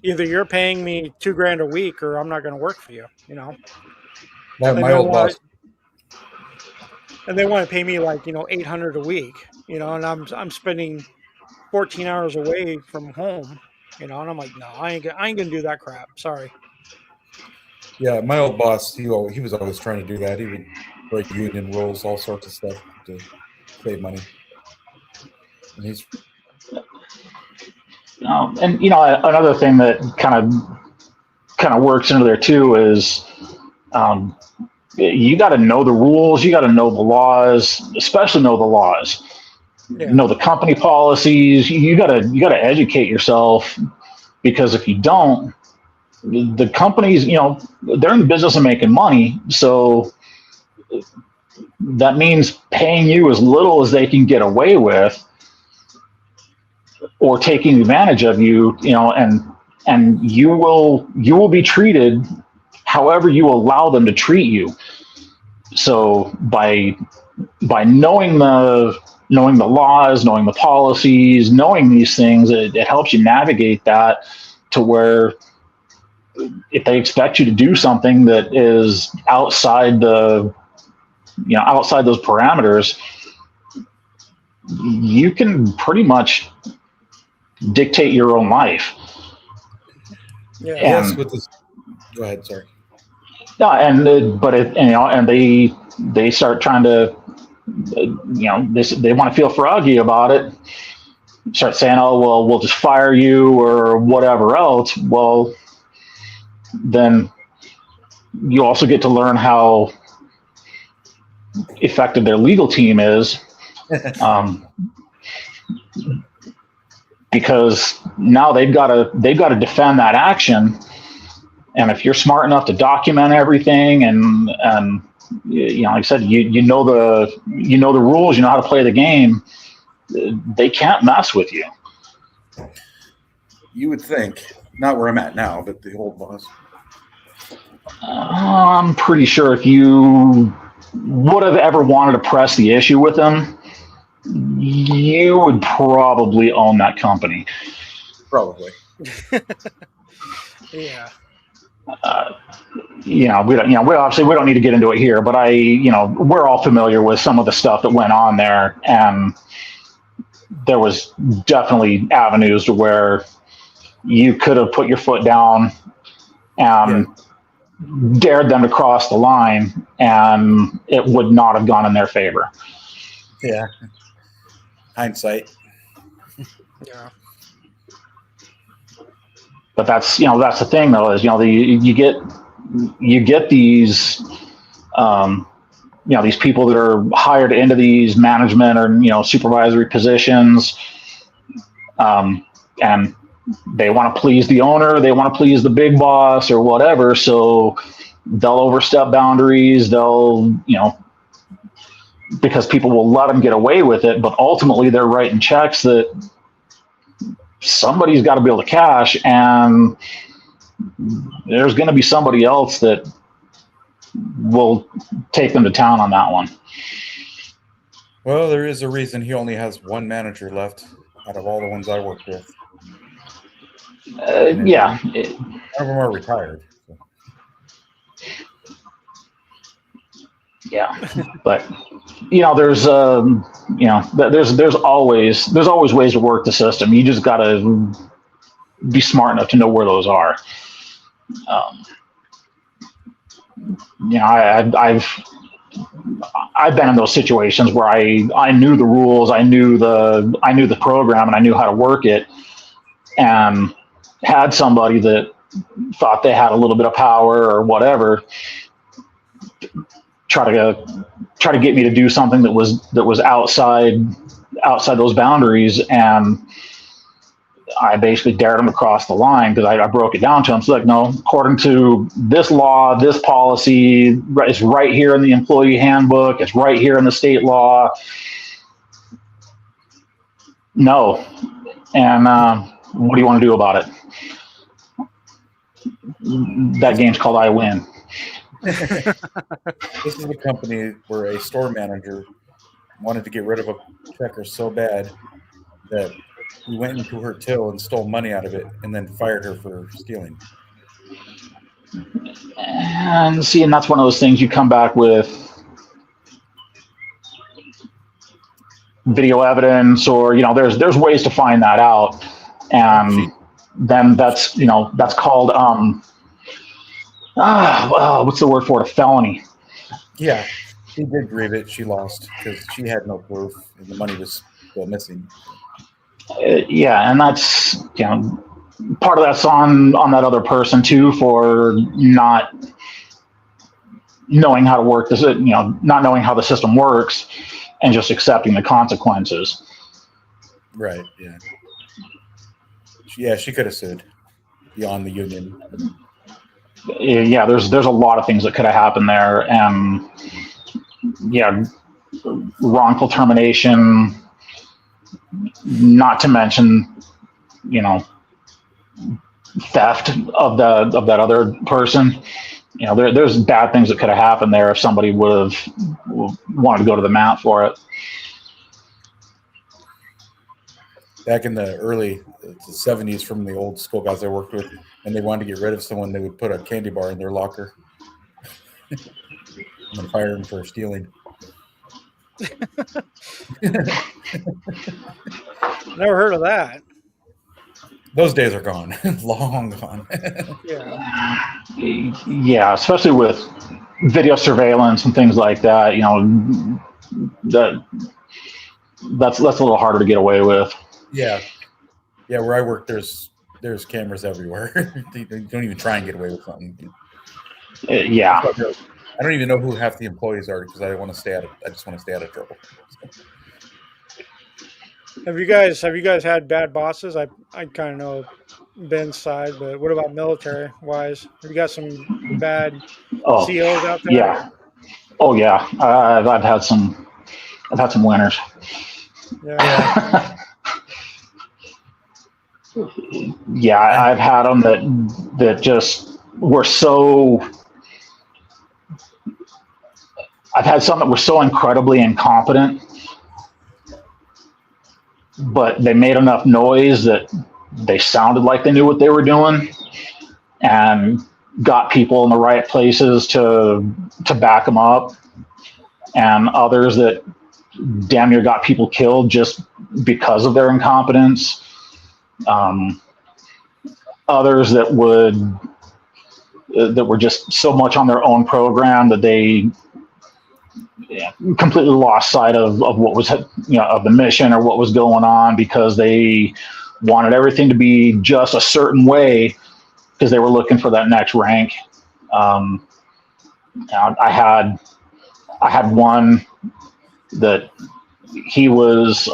S1: Either you're paying me $2,000 a week, or I'm not going to work for you. And
S2: my
S1: they
S2: old boss.
S1: want and they want to pay me like 800 a week. And I'm spending 14 hours away from home. And I'm like, no, I ain't gonna do that crap. Sorry.
S2: Yeah, my old boss, he was always trying to do that. He would break union rules, all sorts of stuff to save money. And he's
S3: and another thing that kind of works into there too is you got to know the rules, you got to know the laws, especially know the laws.
S1: Yeah.
S3: Know the company policies. You gotta educate yourself, because if you don't, the companies, they're in the business of making money, so that means paying you as little as they can get away with, or taking advantage of you, and you will be treated however you allow them to treat you. So by knowing the laws, knowing the policies, knowing these things, it helps you navigate that to where if they expect you to do something that is outside outside those parameters, you can pretty much dictate your own life.
S1: Yeah.
S2: Yes, with this. Go ahead, sorry.
S3: No, and they start trying to, they want to feel froggy about it. Start saying, oh, well, we'll just fire you or whatever else. Well, then you also get to learn how effective their legal team is, because now they've got to defend that action. And if you're smart enough to document everything, and like I said, you know the rules, you know how to play the game, they can't mess with you.
S2: You would think, not where I'm at now, but the old boss.
S3: I'm pretty sure if you would have ever wanted to press the issue with them, you would probably own that company.
S2: Probably.
S1: Yeah.
S3: We don't need to get into it here, but we're all familiar with some of the stuff that went on there, and there was definitely avenues to where you could have put your foot down and dared them to cross the line, and it would not have gone in their favor.
S2: Yeah. Hindsight.
S1: Yeah.
S3: But that's the thing though, is you get these these people that are hired into these management or supervisory positions, and they want to please the owner, they want to please the big boss or whatever, so they'll overstep boundaries, they'll because people will let them get away with it, but ultimately they're writing checks that somebody's got to be able to cash, and there's going to be somebody else that will take them to town on that one.
S2: Well, there is a reason he only has one manager left out of all the ones I worked with.
S3: Yeah.
S2: None of them are retired. So.
S3: Yeah, but there's there's always ways to work the system. You just got to be smart enough to know where those are. Um, I've been in those situations where I knew the rules, I knew the program, and I knew how to work it, and had somebody that thought they had a little bit of power or whatever try to get me to do something that was outside those boundaries, and I basically dared them to cross the line because I broke it down to them. So like, no, according to this law, this policy, it's right here in the employee handbook. It's right here in the state law. No. And what do you want to do about it? That game's called I Win.
S2: This is a company where a store manager wanted to get rid of a checker so bad that he went into her till and stole money out of it and then fired her for stealing.
S3: And that's one of those things you come back with video evidence, or there's ways to find that out, and then that's called what's the word for it? A felony.
S2: Yeah, she did grieve it. She lost because she had no proof and the money was still missing.
S3: Yeah, and that's part of that's on that other person too, for not knowing how to work this, not knowing how the system works, and just accepting the consequences.
S2: Right. Yeah. Yeah, she could have sued beyond the union.
S3: Yeah, there's a lot of things that could have happened there, and wrongful termination. Not to mention, theft of that other person. There's bad things that could have happened there if somebody would have wanted to go to the mat for it.
S2: Back in the early 70s, from the old school guys I worked with, and they wanted to get rid of someone, they would put a candy bar in their locker and then fire them for stealing.
S1: Never heard of that.
S2: Those days are gone. Long gone.
S3: Yeah, especially with video surveillance and things like that, that's a little harder to get away with.
S2: Yeah, where I work, there's cameras everywhere. You don't even try and get away with something.
S3: Yeah,
S2: I don't even know who half the employees are because I just want to stay out of trouble.
S1: Have you guys had bad bosses? I kind of know Ben's side, but what about military wise? Have you got some bad COs out there?
S3: Yeah. Oh yeah. I've had some winners.
S1: Yeah.
S3: Yeah, I've had them that just were so. I've had some that were so incredibly incompetent, but they made enough noise that they sounded like they knew what they were doing, and got people in the right places to back them up, and others that damn near got people killed just because of their incompetence. Others that were just so much on their own program that they completely lost sight of what was of the mission or what was going on, because they wanted everything to be just a certain way because they were looking for that next rank. I had one that he was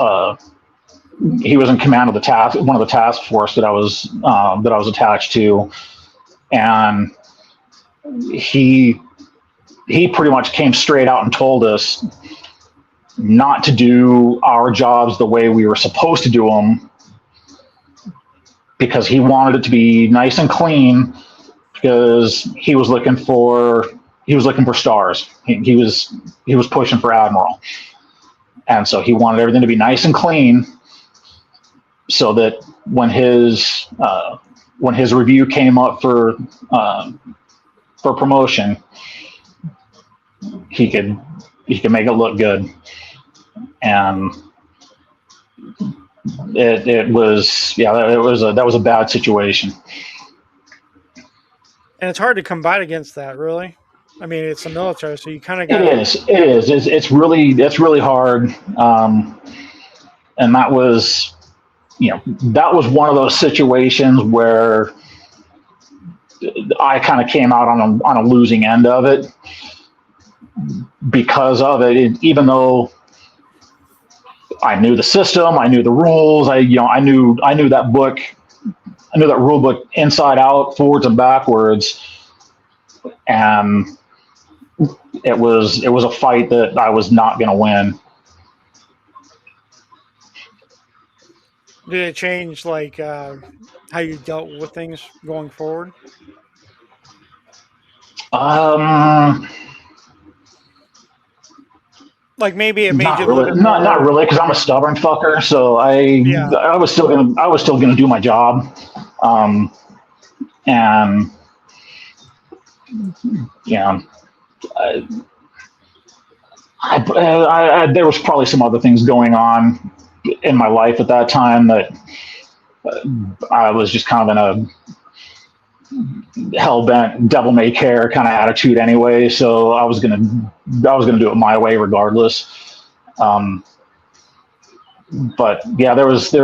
S3: in command of one of the task force that I was attached to, and he pretty much came straight out and told us not to do our jobs the way we were supposed to do them, because he wanted it to be nice and clean, because he was looking for stars. He was pushing for admiral, and so he wanted everything to be nice and clean, so that when his review came up for promotion, he could make it look good, and it was that was a bad situation.
S1: And it's hard to combat against that, really. I mean, it's the military, so you kind of got.
S3: It is. It's really hard. And that was, that was one of those situations where I kind of came out on a losing end of it because of it. Even though I knew the system, I knew the rules, I knew that book, I knew that rule book inside out, forwards and backwards, and it was a fight that I was not going to win.
S1: Did it change like how you dealt with things going forward? Like maybe it made
S3: not
S1: you
S3: really, not really, because I'm a stubborn fucker. So I was still gonna do my job, and I there was probably some other things going on in my life at that time that I was just kind of in a hell-bent devil may care kind of attitude anyway, so I was gonna do it my way regardless. But yeah, there was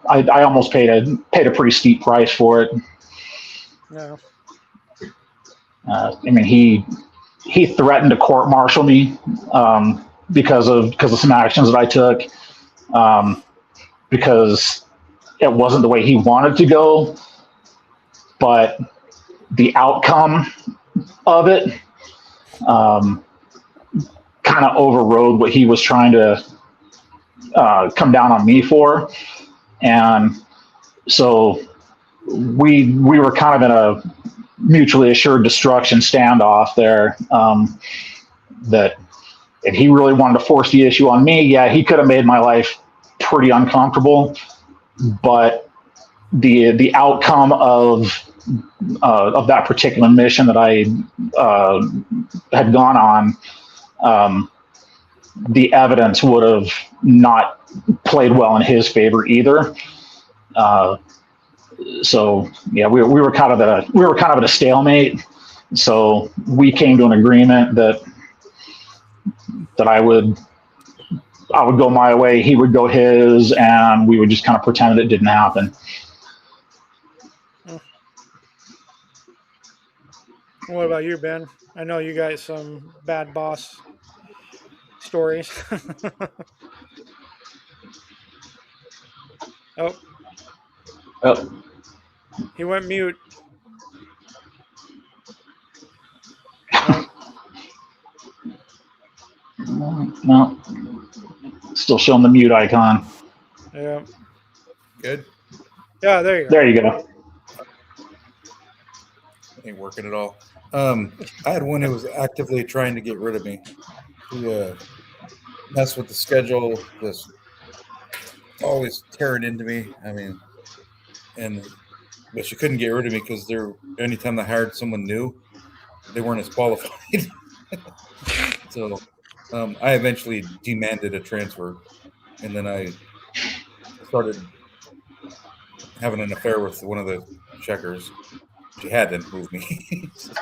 S3: I almost paid a pretty steep price for it.
S1: Yeah.
S3: I mean, he threatened to court martial me because of some actions that I took, because it wasn't the way he wanted to go, but the outcome of it kind of overrode what he was trying to come down on me for. And so we were kind of in a mutually assured destruction standoff there, that if he really wanted to force the issue on me, yeah, he could have made my life pretty uncomfortable, but the outcome of that particular mission that I had gone on, the evidence would have not played well in his favor either. So yeah, we were kind of at a stalemate. So we came to an agreement that I would go my way, he would go his, and we would just kind of pretend it didn't happen.
S1: What about you, Ben? I know you got some bad boss stories. Oh. He went mute.
S3: No. Still showing the mute icon.
S1: Yeah.
S2: Good.
S1: Yeah, there you go.
S3: There you go.
S2: Ain't working at all. I had one who was actively trying to get rid of me. He messed with the schedule, just always tearing into me. I mean, but she couldn't get rid of me because anytime they hired someone new, they weren't as qualified. So I eventually demanded a transfer, and then I started having an affair with one of the checkers. She had to move me. So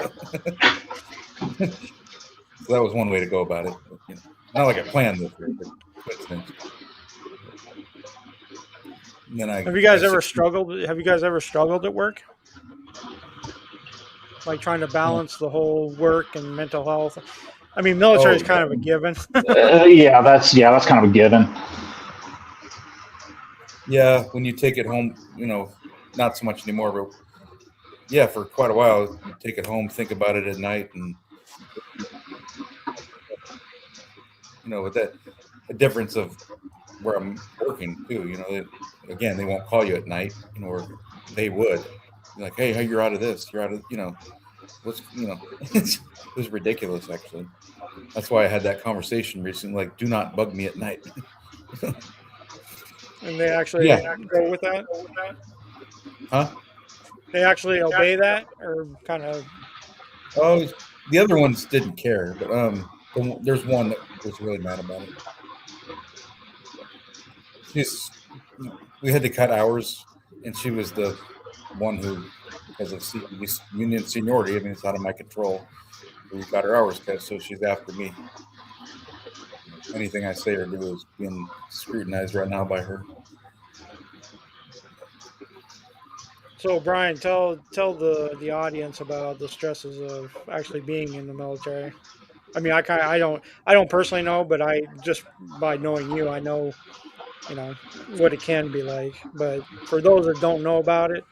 S2: that was one way to go about it. But, not like I planned this, but coincidence.
S1: Have you guys ever struggled? Have you guys ever struggled at work? Like trying to balance the whole work and mental health. I mean, military is kind of a given.
S3: Yeah, that's kind of a given.
S2: Yeah, when you take it home, not so much anymore, but yeah, for quite a while, you take it home, think about it at night, and with that a difference of where I'm working too. Again, they won't call you at night, or they would. You're like, hey, you're out of this. You're out of, what's, it was ridiculous actually. That's why I had that conversation recently. Like, do not bug me at night.
S1: And they actually go with that?
S2: Huh?
S1: They actually obey that, or kind of?
S2: Oh, The other ones didn't care, but there's one that was really mad about it. We had to cut hours, and she was the one who, because of union seniority, I mean, it's out of my control. We got her hours cut, so she's after me. Anything I say or do is being scrutinized right now by her.
S1: So, Brian, tell the audience about the stresses of actually being in the military. I mean, I don't personally know, but I just by knowing you, I know, what it can be like. But for those that don't know about it,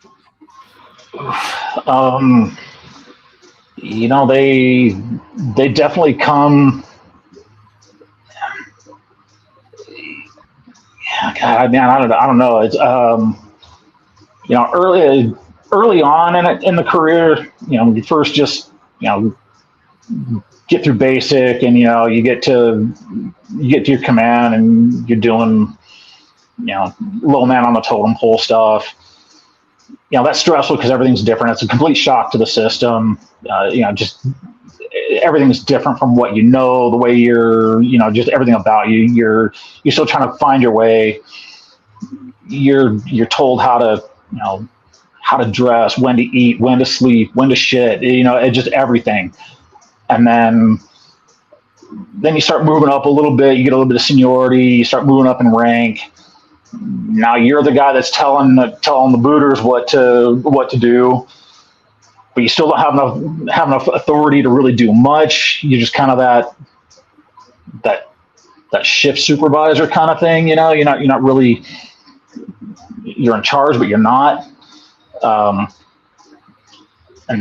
S3: they definitely come. God, man, I don't know. It's early on in the career, you first just get through basic, and you get to your command, and you're doing low man on the totem pole stuff. That's stressful because everything's different. It's a complete shock to the system. Just everything's different from what the way you're, just everything about you. You're still trying to find your way. You're told how to dress, when to eat, when to sleep, when to shit. It's just everything. And then you start moving up a little bit. You get a little bit of seniority. You start moving up in rank. Now you're the guy that's telling the booters what to do, but you still don't have enough authority to really do much. You're just kind of that shift supervisor kind of thing. You're not really, you're in charge, but you're not. And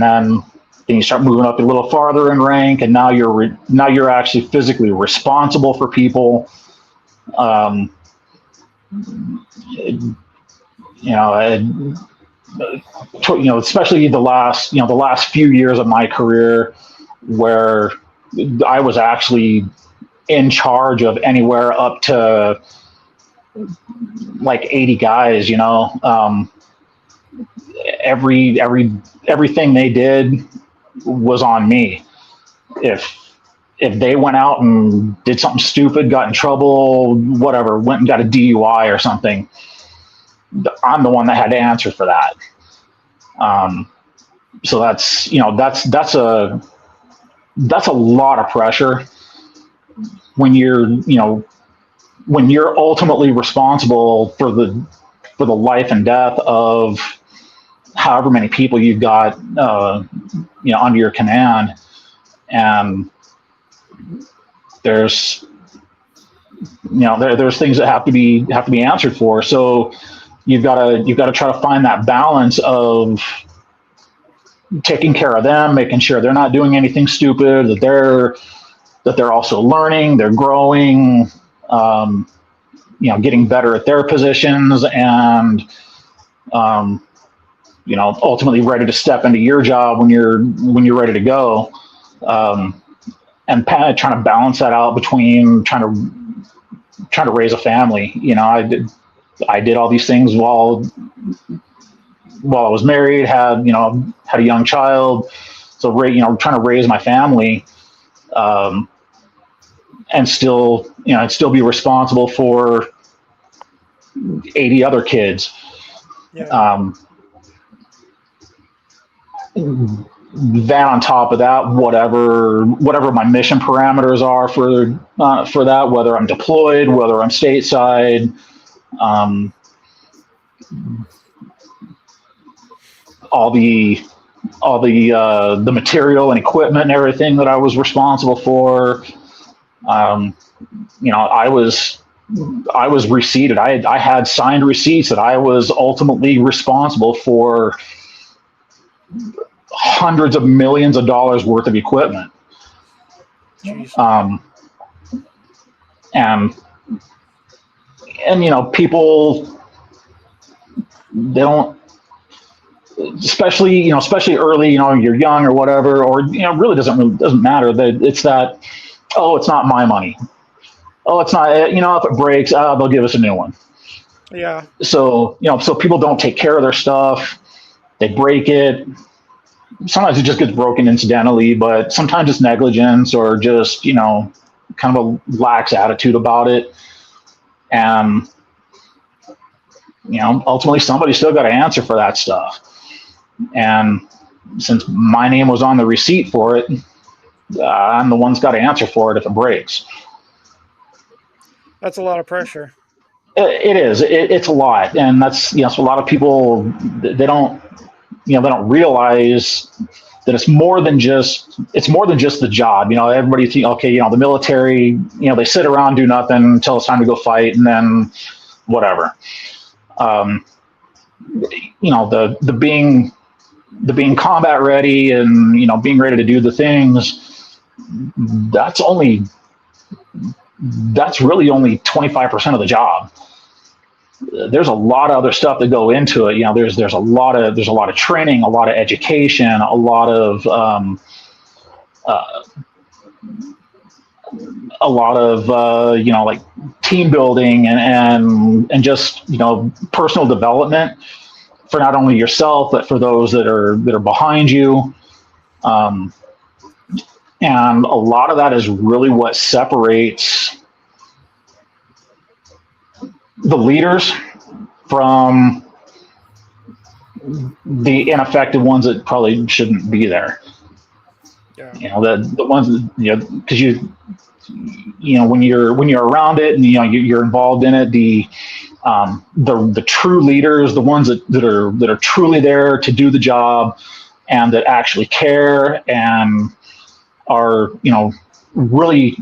S3: then you start moving up a little farther in rank, and now you're actually physically responsible for people. Especially the last few years of my career, where I was actually in charge of anywhere up to like 80 guys. Everything they did was on me. If they went out and did something stupid, got in trouble, whatever, went and got a DUI or something, I'm the one that had to answer for that. So that's a lot of pressure when you're ultimately responsible for the life and death of however many people you've got, under your command. And there's things that have to be answered for. So you've got to try to find that balance of taking care of them, making sure they're not doing anything stupid, that they're also learning, they're growing, getting better at their positions, and ultimately ready to step into your job when you're ready to go. And trying to balance that out between trying to raise a family. I did all these things while I was married, had a young child. So, trying to raise my family, and still be responsible for 80 other kids.
S1: yeah.
S3: Then on top of that, whatever my mission parameters are for that, whether I'm deployed, whether I'm stateside, all the material and equipment and everything that I was responsible for. I was receipted. I had signed receipts that I was ultimately responsible for hundreds of millions of dollars worth of equipment. And people, they don't, especially early, you're young or whatever, or, really doesn't matter that it's that, oh, it's not my money. Oh, it's not, if it breaks, they'll give us a new one.
S1: Yeah.
S3: So, so people don't take care of their stuff. They break it. sometimes it just gets broken incidentally, but sometimes it's negligence or just, kind of a lax attitude about it. And, ultimately somebody still got to answer for that stuff. And since my name was on the receipt for it, I'm the one's got to answer for it if it breaks.
S1: That's a lot of pressure.
S3: It is. It's a lot. And that's, so a lot of people, they don't realize that it's more than just the job. Everybody think, okay, the military, they sit around, do nothing until it's time to go fight, and then whatever. The being combat ready and being ready to do the things, that's really only 25% of the job. There's a lot of other stuff that go into it. There's a lot of training, a lot of education, a lot of like team building and just personal development for not only yourself but for those that are behind you. And a lot of that is really what separates the leaders from the ineffective ones that probably shouldn't be there. Yeah. The ones that, because when you're around it and you're involved in it, the true leaders, the ones that are truly there to do the job and that actually care and are really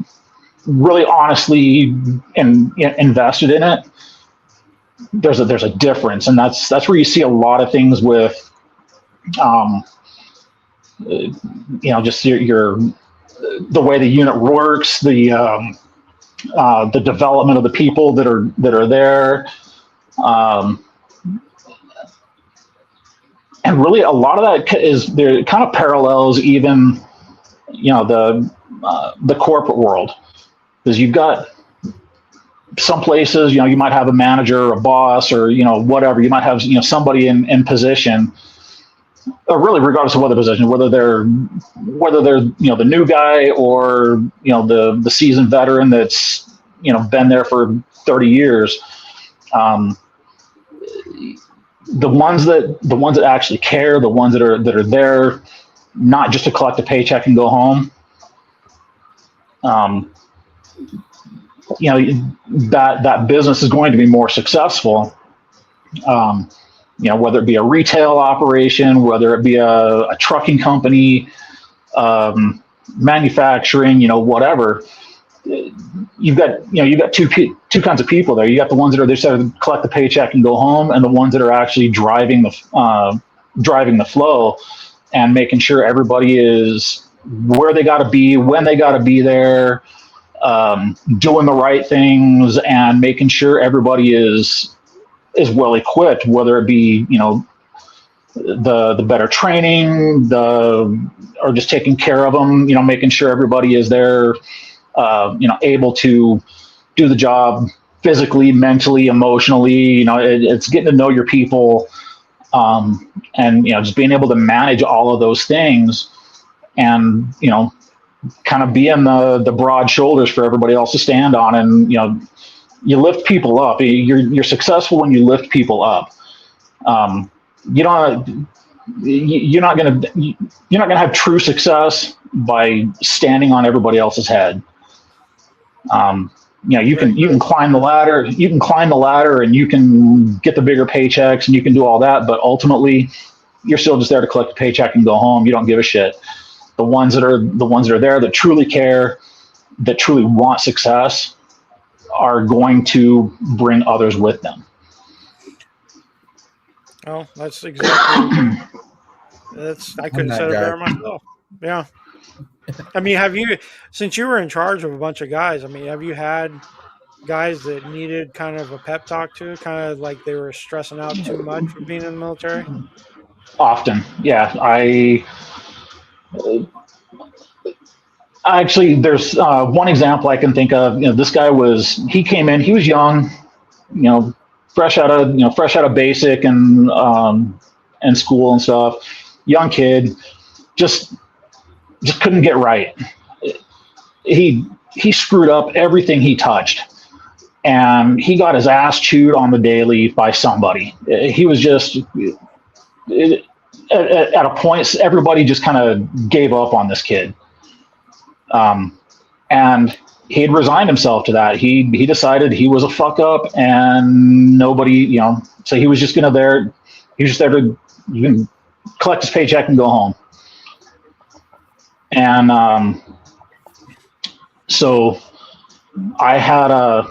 S3: honestly and invested in it. There's a difference, and that's where you see a lot of things with just your the way the unit works, the development of the people that are there, and really a lot of that is there kind of parallels even the corporate world, because you've got some places you might have a manager or a boss or whatever, you might have somebody in position, or really regardless of what the position, whether they're the new guy or the seasoned veteran that's been there for 30 years. The ones that actually care, the ones that are there not just to collect a paycheck and go home, that business is going to be more successful. Whether it be a retail operation, whether it be a trucking company, manufacturing, whatever. You've got two kinds of people there. You got the ones that are there to collect the paycheck and go home, and the ones that are actually driving the flow and making sure everybody is where they got to be, when they got to be there, doing the right things, and making sure everybody is well equipped, whether it be the better training, or just taking care of them, making sure everybody is there, able to do the job physically, mentally, emotionally. It's getting to know your people, and just being able to manage all of those things, and kind of being the broad shoulders for everybody else to stand on. And you lift people up. You're successful when you lift people up. You're not gonna have true success by standing on everybody else's head. You can climb the ladder. You can climb the ladder, and you can get the bigger paychecks, and you can do all that. But ultimately, you're still just there to collect a paycheck and go home. You don't give a shit. The ones that are there, that truly care, that truly want success, are going to bring others with them.
S1: Oh, that's exactly. I couldn't have said it better myself. Yeah. I mean, since you were in charge of a bunch of guys, have you had guys that needed kind of a pep talk to, kind of like they were stressing out too much from being in the military?
S3: Often, yeah. Actually, there's one example I can think of. This guy he came in, he was young, fresh out of basic and school and stuff, young kid. just couldn't get right. He screwed up everything he touched, and he got his ass chewed on the daily by somebody. He was just at a point, everybody just kind of gave up on this kid. And he had resigned himself to that. He decided he was a fuck up, and nobody, so he was just there to collect his paycheck and go home. And so I had I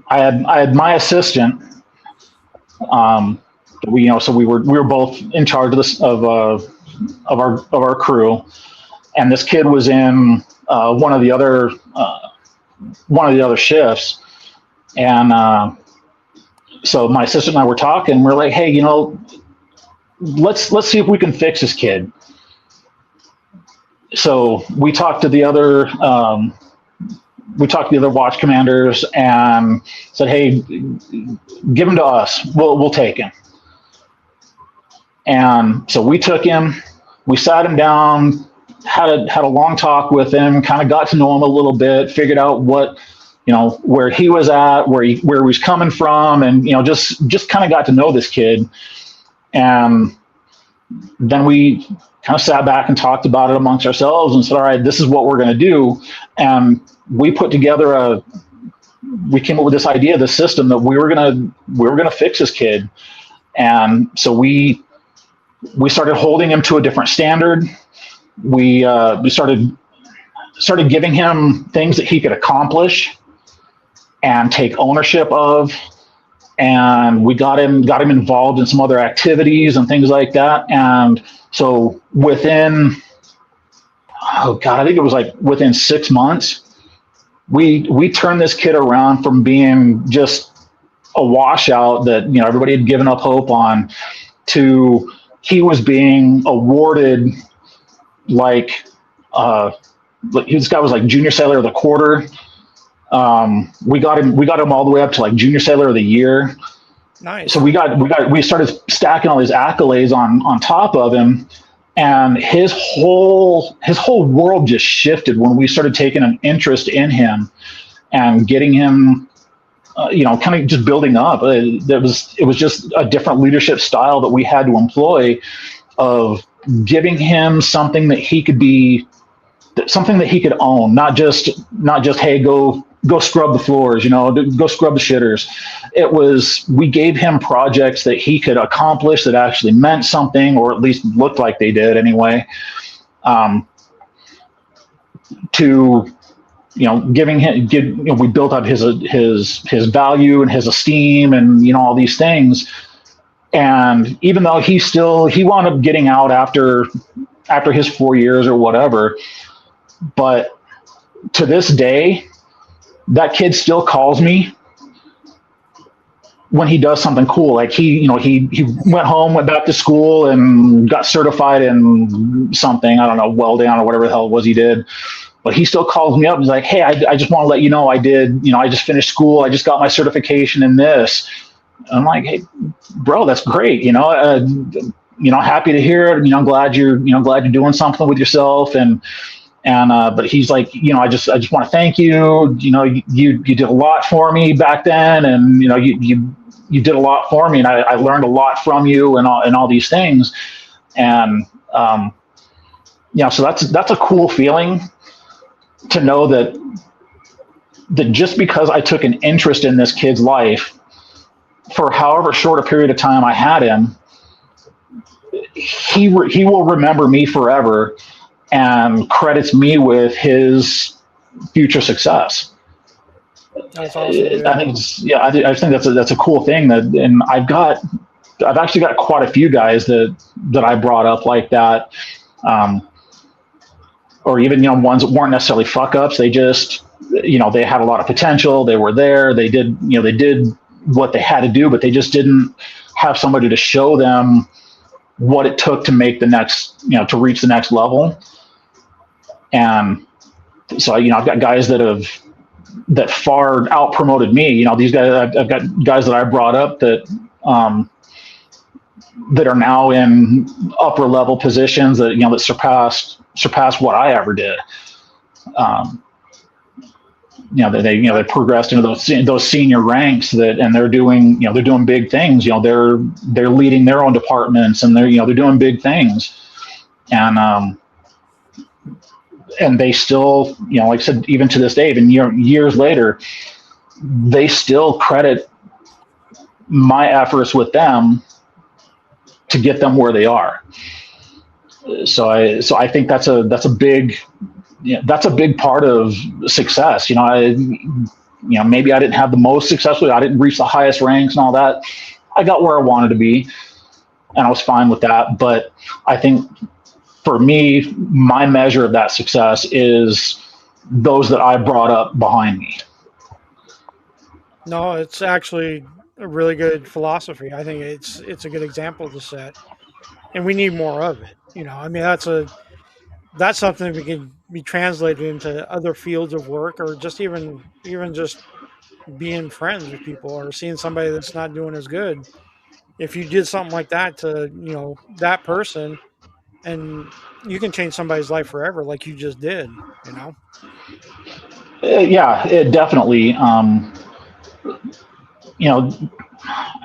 S3: had my assistant. So we were both in charge of this of our crew, and this kid was in one of the other shifts, and so my assistant and I were talking. We're like, hey, let's see if we can fix this kid. So we talked to the other watch commanders and said, hey, give him to us. We'll take him. And so we took him, we sat him down, had a long talk with him, kind of got to know him a little bit, figured out what, where he was at, where he was coming from, and, just kind of got to know this kid. And then we kind of sat back and talked about it amongst ourselves and said, all right, this is what we're going to do. And we put together we came up with this idea, this system that we were going to fix this kid. And so we started holding him to a different standard. We started giving him things that he could accomplish and take ownership of. And we got him involved in some other activities and things like that. And so within, I think it was like within 6 months, we turned this kid around from being just a washout that, everybody had given up hope on, to he was being awarded this guy was like Junior Sailor of the Quarter. We got him all the way up to like Junior Sailor of the Year.
S1: Nice.
S3: So we started stacking all these accolades on top of him, and his whole world just shifted when we started taking an interest in him and getting him, kind of just building up. It was just a different leadership style that we had to employ, of giving him something that he could be, something that he could own, not just hey, go scrub the floors, go scrub the shitters. It was, we gave him projects that he could accomplish that actually meant something, or at least looked like they did anyway. To giving him, we built up his value and his esteem and all these things. And even though he wound up getting out after his 4 years or whatever, but to this day, that kid still calls me when he does something cool. Like he went home, went back to school, and got certified in something, I don't know, welding or whatever the hell it was he did. But he still calls me up and he's like, hey, I just want to let you know I just finished school. I just got my certification in this. And I'm like, hey, bro, that's great. Happy to hear it. I'm glad you're doing something with yourself. But he's like, I just want to thank you. You did a lot for me back then. And, you did a lot for me, and I learned a lot from you and all these things. And, so that's a cool feeling to know that just because I took an interest in this kid's life for however short a period of time I had him, he will remember me forever and credits me with his future success.
S1: That's awesome.
S3: I think I think that's a cool thing, and I've actually got quite a few guys that I brought up like that, or even ones that weren't necessarily fuck ups. They just they had a lot of potential. They were there. They did what they had to do, but they just didn't have somebody to show them what it took to make the next to reach the next level. And so I've got guys that far out promoted me. These guys, I've got guys that I brought up that that are now in upper level positions that that surpassed what I ever did. They progressed into those senior ranks and they're doing big things. They're leading their own departments, and they're doing big things, and they still, like I said, even to this day, even years later, they still credit my efforts with them to get them where they are. So I think that's a big part of success. Maybe I didn't have the most successful. I didn't reach the highest ranks and all that. I got where I wanted to be, and I was fine with that. But I think for me, my measure of that success is those that I brought up behind me.
S1: No, it's actually a really good philosophy. I think it's a good example to set, and we need more of it. I mean, that's something that can be translated into other fields of work, or just even just being friends with people, or seeing somebody that's not doing as good. If you did something like that to that person, and you can change somebody's life forever, like you just did.
S3: Yeah, it definitely. I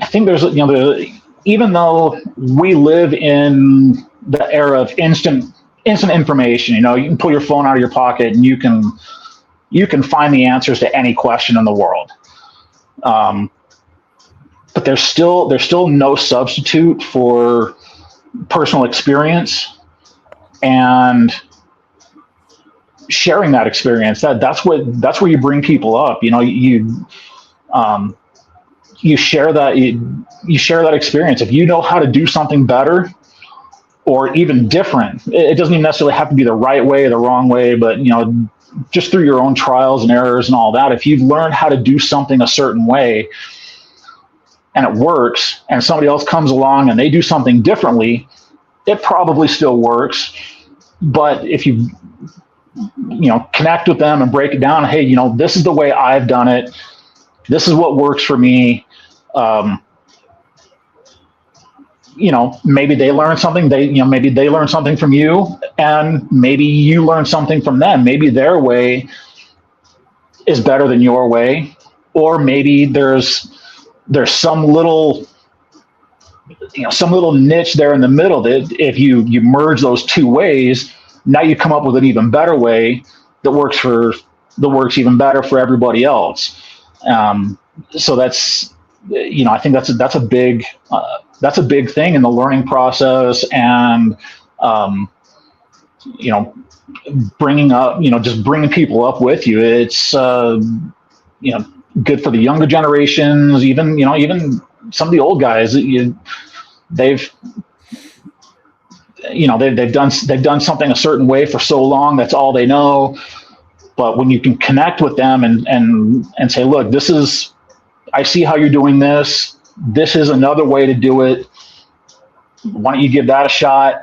S3: think there's even though we live in the era of instant information, you can pull your phone out of your pocket and you can find the answers to any question in the world. But there's still no substitute for personal experience and sharing that experience. That's where you bring people up. You share that you share that experience. If you know how to do something better or even different, it doesn't even necessarily have to be the right way or the wrong way, but just through your own trials and errors and all that, if you've learned how to do something a certain way and it works, and somebody else comes along and they do something differently, it probably still works. But if you connect with them and break it down, hey, this is the way I've done it, this is what works for me. Maybe they learn something. Maybe they learn something from you, and maybe you learn something from them. Maybe their way is better than your way, or maybe there's some little niche there in the middle that if you merge those two ways, now you come up with an even better way that works even better for everybody else. So that's, I think that's a big thing in the learning process, and bringing people up with you. It's good for the younger generations, even some of the old guys. They've done something a certain way for so long, that's all they know. But when you can connect with them and say, look, I see how you're doing this. This is another way to do it. Why don't you give that a shot?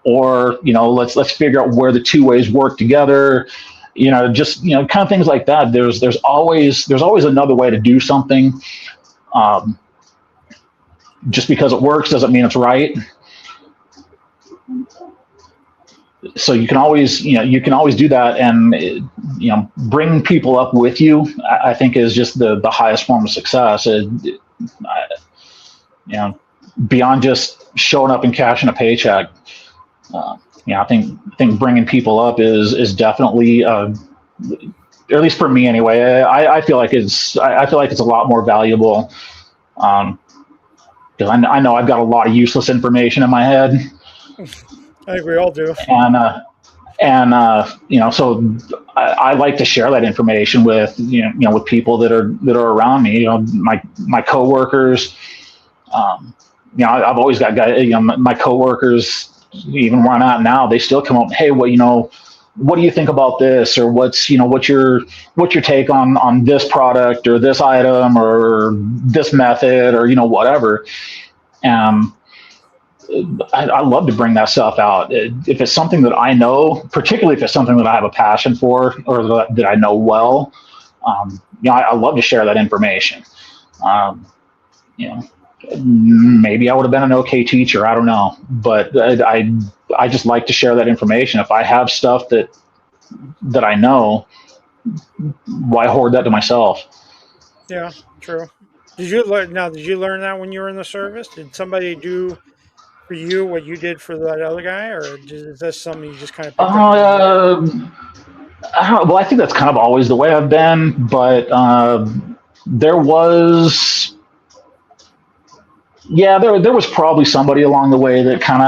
S3: Or, let's figure out where the two ways work together. Kind of things like that. There's always another way to do something. Just because it works doesn't mean it's right. So you can always do that, and bring people up with you, I think, is just the highest form of success. Beyond just showing up and cashing a paycheck. I think bringing people up is definitely, at least for me anyway. I feel like it's a lot more valuable, because I know I've got a lot of useless information in my head.
S1: I think we all do.
S3: So I like to share that information with with people that are around me. My coworkers. I've always got guys. My coworkers, even where I'm at now, they still come up. Hey, what do you think about this? Or what's your take on this product or this item or this method or whatever. I love to bring that stuff out. If it's something that I know, particularly if it's something that I have a passion for or that I know well, I love to share that information. maybe I would have been an okay teacher. I don't know, but I just like to share that information. If I have stuff that I know, why hoard that to myself?
S1: Yeah, true. Did you learn? Now, did you learn that when you were in the service? Did somebody do for you what you did for that other guy, or is this something you just kind of picked up on your own?
S3: Uh, well, I think that's kind of always the way I've been, but there was, yeah, there was probably somebody along the way that kind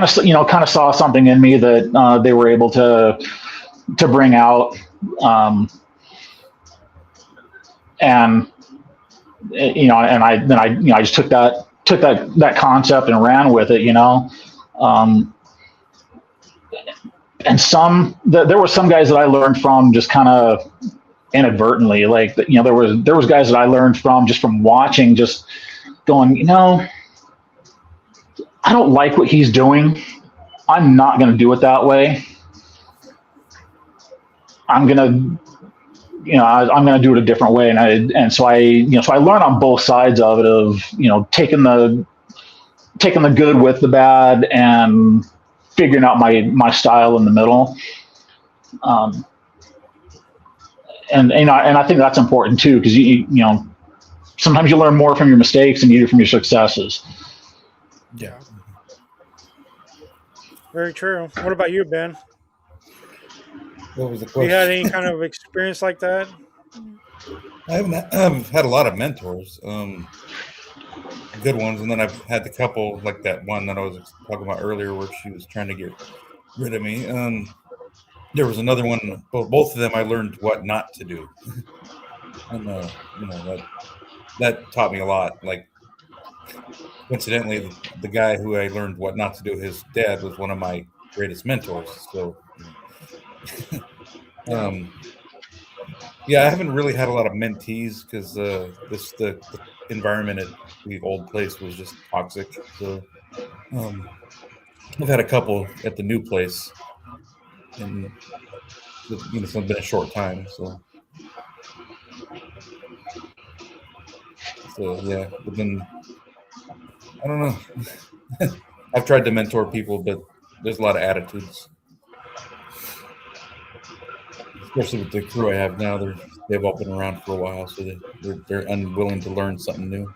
S3: of saw something in me that they were able to bring out, um, and and I just took that concept and ran with it, um, and there were some guys that I learned from just kind of inadvertently, like there was guys that I learned from just from watching, just going, I don't like what he's doing. I'm not going to do it that way. I'm going to I'm going to do it a different way, and so I learned on both sides of it, of taking the good with the bad and figuring out my style in the middle. Um, and I think that's important too, because sometimes you learn more from your mistakes than you do from your successes.
S2: Yeah.
S1: Very true. What about you, Ben?
S2: What was the
S1: You had any
S2: question?
S1: kind of experience like that?
S2: I've had a lot of mentors, good ones, and then I've had the couple like that one that I was talking about earlier, where she was trying to get rid of me. There was another one. Both of them, I learned what not to do, and that taught me a lot. Like, coincidentally, the guy who I learned what not to do, his dad was one of my greatest mentors. So, yeah, I haven't really had a lot of mentees because the environment at the old place was just toxic. So, I've had a couple at the new place, and it's been a short time. So yeah, but then I don't know. I've tried to mentor people, but there's a lot of attitudes, especially with the crew I have now. They've all been around for a while, so they're unwilling to learn something new.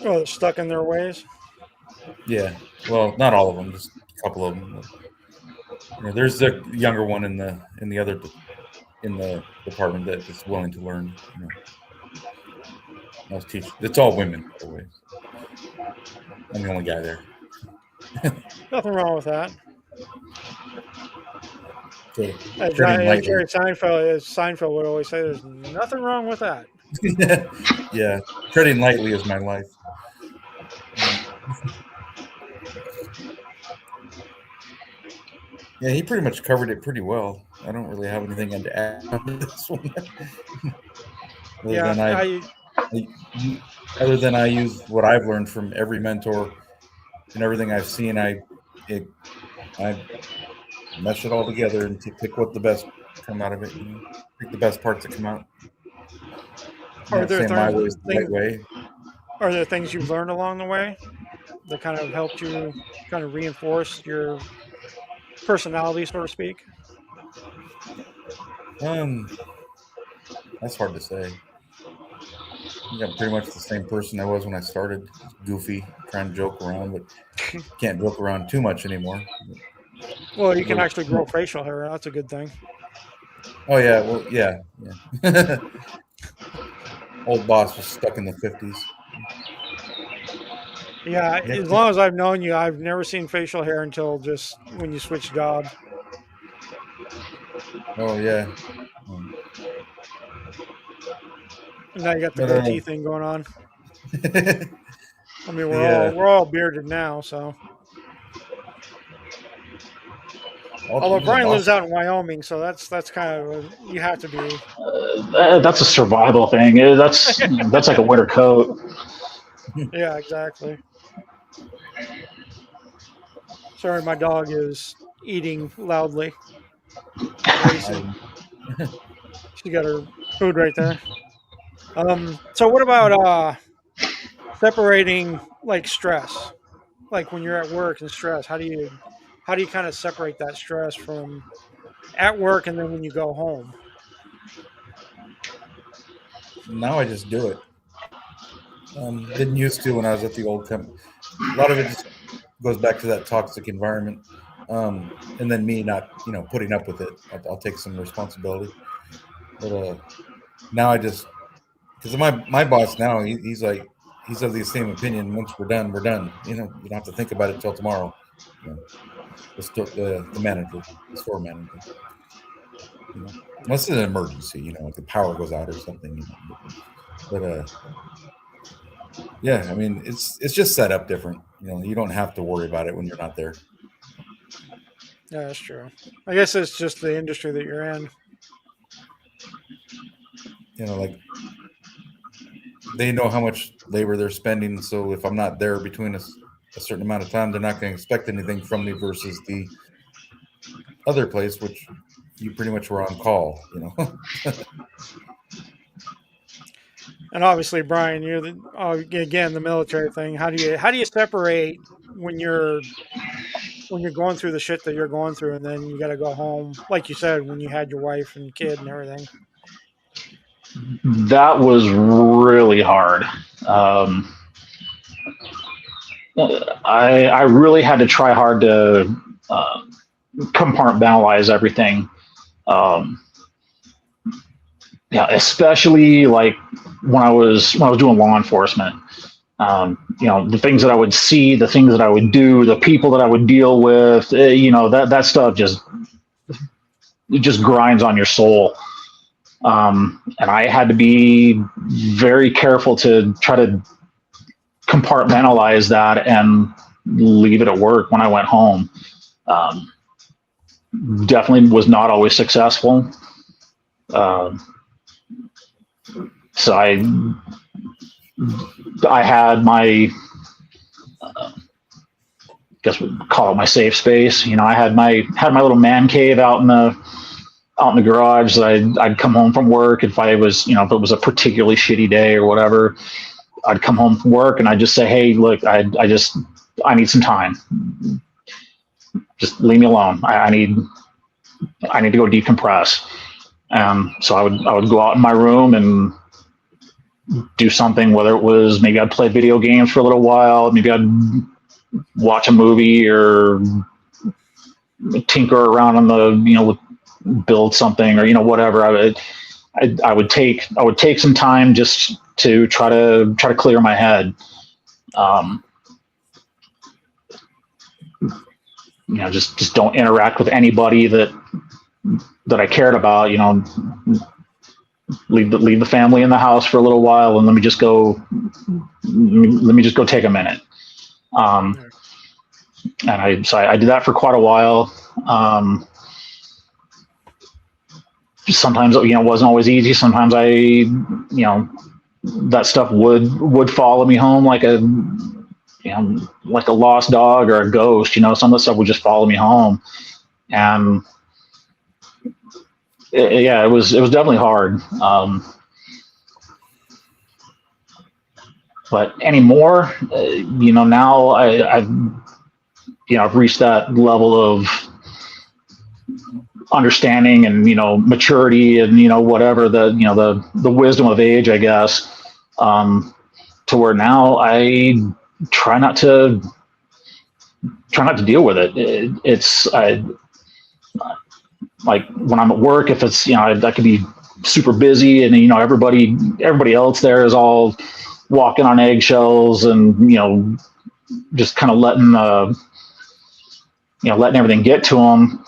S1: Oh, they're stuck in their ways.
S2: Yeah, well, not all of them, just a couple of them. There's a younger one in the other in the department that is willing to learn. I was teaching. It's all women, by the way. I'm the only guy there.
S1: Nothing wrong with that.
S2: So,
S1: As
S2: treading lightly.
S1: Jerry Seinfeld would always say, "There's nothing wrong with that."
S2: Yeah, treading lightly is my life. Yeah, he pretty much covered it pretty well. I don't really have anything to add on this one. Other than I use what I've learned from every mentor and everything I've seen, I mesh it all together and pick what the best come out of it. Pick the best parts that come out.
S1: Are there
S2: my way is the right way.
S1: Are there things you've learned along the way that kind of helped you kind of reinforce your personality, so to speak?
S2: That's hard to say. I think I'm pretty much the same person I was when I started. Goofy, trying to joke around, but can't joke around too much anymore.
S1: Well, you can actually grow facial hair. That's a good thing.
S2: Oh yeah, well yeah. Old boss was stuck in the 50s.
S1: Yeah, as long as I've known you, I've never seen facial hair until just when you switch jobs.
S2: Oh yeah.
S1: And now you got the goatee thing going on. I mean, we're all bearded now, so. Although Brian lives out in Wyoming, so that's kind of you have to be.
S3: That's a survival thing. That's like a winter coat.
S1: Yeah, exactly. Sorry, my dog is eating loudly. She got her food right there. So what about separating like stress? Like when you're at work and stress, how do you kind of separate that stress from at work and then when you go home?
S2: Now I just do it. Didn't used to when I was at the old company. A lot of it just goes back to that toxic environment, and then me not, putting up with it. I'll take some responsibility. But now I just, because my boss now, he's like, he's of the same opinion. Once we're done, we're done. You don't have to think about it till tomorrow. You know, the manager, the store manager. Unless it's an emergency, like the power goes out or something. But yeah, I mean, it's just set up different. You don't have to worry about it when you're not there.
S1: Yeah, that's true. I guess it's just the industry that you're in.
S2: Like they know how much labor they're spending, so if I'm not there between a certain amount of time, they're not going to expect anything from me versus the other place, which you pretty much were on call.
S1: And obviously, Brian, you're again the military thing. How do you separate when you're going through the shit that you're going through, and then you got to go home, like you said, when you had your wife and kid and everything?
S3: That was really hard. I really had to try hard to compartmentalize everything. Yeah, especially like when I was doing law enforcement. The things that I would see, the things that I would do, the people that I would deal with, that stuff just grinds on your soul. And I had to be very careful to try to compartmentalize that and leave it at work when I went home. Definitely was not always successful. So I had my, guess we'd call it my safe space. I had my little man cave out in the garage that I'd come home from work if I was, if it was a particularly shitty day or whatever. I'd come home from work and I'd just say, hey, look, I need some time. Just leave me alone. I need to go decompress. So I would go out in my room and do something, whether it was maybe I'd play video games for a little while, maybe I'd watch a movie or tinker around on the, build something or, whatever. I would take some time just to try to clear my head. Just don't interact with anybody that I cared about. Leave the family in the house for a little while and let me just go take a minute. And I did that for quite a while. Sometimes, it wasn't always easy. Sometimes that stuff would follow me home like a lost dog or a ghost. Some of the stuff would just follow me home. And it was definitely hard. But anymore, now I've reached that level of understanding and maturity and whatever the wisdom of age, I guess, to where now I try not to deal with it. It's like when I'm at work, if it's I could be super busy and everybody else there is all walking on eggshells and just kind of letting letting everything get to them.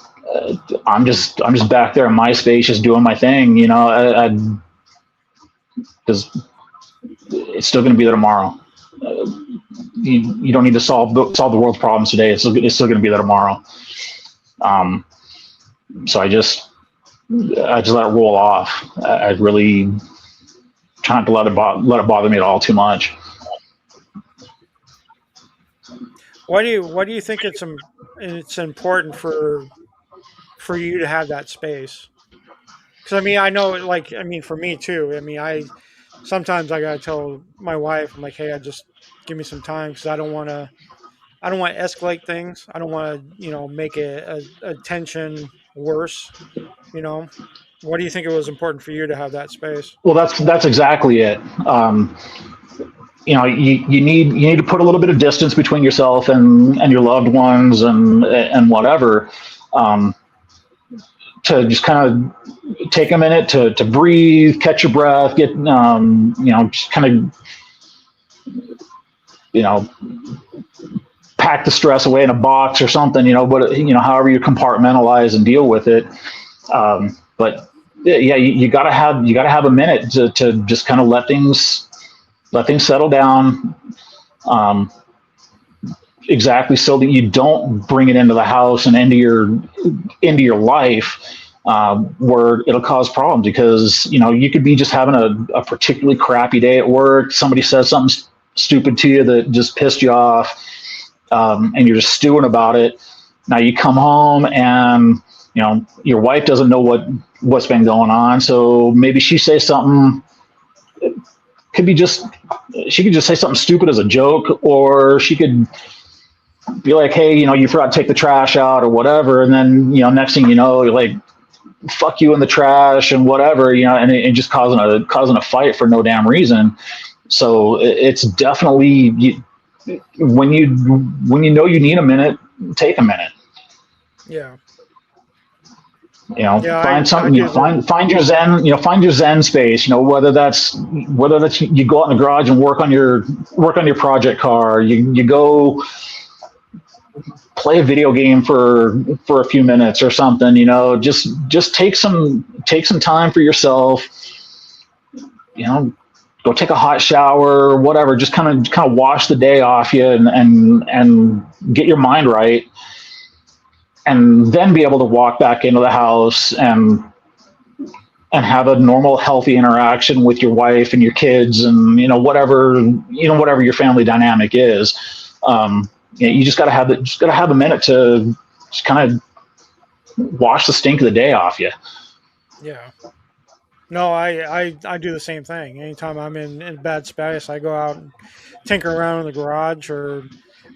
S3: I'm just back there in my space, just doing my thing, because it's still going to be there tomorrow. You don't need to solve the world's problems today. It's still going to be there tomorrow. So I just let it roll off. I really try not to let it bother me at all too much.
S1: Why do you think it's important for you to have that space? Because I mean, I know, like, I mean, for me too. I mean, sometimes I gotta tell my wife, I'm like, hey, I just give me some time because I don't want to escalate things. I don't want to, make a tension worse. You know, what do you think it was important for you to have that space?
S3: Well, that's exactly it. You need to put a little bit of distance between yourself and your loved ones and whatever, um, to just kind of take a minute to breathe, catch your breath, get just kind of you know pack the stress away in a box or something, but however you compartmentalize and deal with it. But yeah, you gotta have a minute to just kind of let things settle down. Um, exactly, so that you don't bring it into the house and into your life, where it'll cause problems, because you could be just having a particularly crappy day at work. Somebody says something stupid to you that just pissed you off, and you're just stewing about it. Now you come home and your wife doesn't know what's been going on, so maybe she says something. Could be just She could just say something stupid as a joke, or she could be like, hey, you forgot to take the trash out or whatever, and then next thing you know, you're like, fuck you in the trash and whatever, and just causing a fight for no damn reason. So it's definitely, when you you need a minute, take a minute.
S1: Yeah.
S3: Yeah, find
S1: I
S3: something.
S1: do.
S3: Find your zen. Find your zen space. Whether that's you go out in the garage and work on your project car. You go play a video game for a few minutes or something. Just take some time for yourself. Go take a hot shower or whatever. Just kind of wash the day off you and get your mind right. And then be able to walk back into the house and have a normal, healthy interaction with your wife and your kids, and whatever your family dynamic is. You just gotta have a minute to just kind of wash the stink of the day off you.
S1: Yeah. No, I do the same thing. Anytime I'm in a bad space, I go out and tinker around in the garage. Or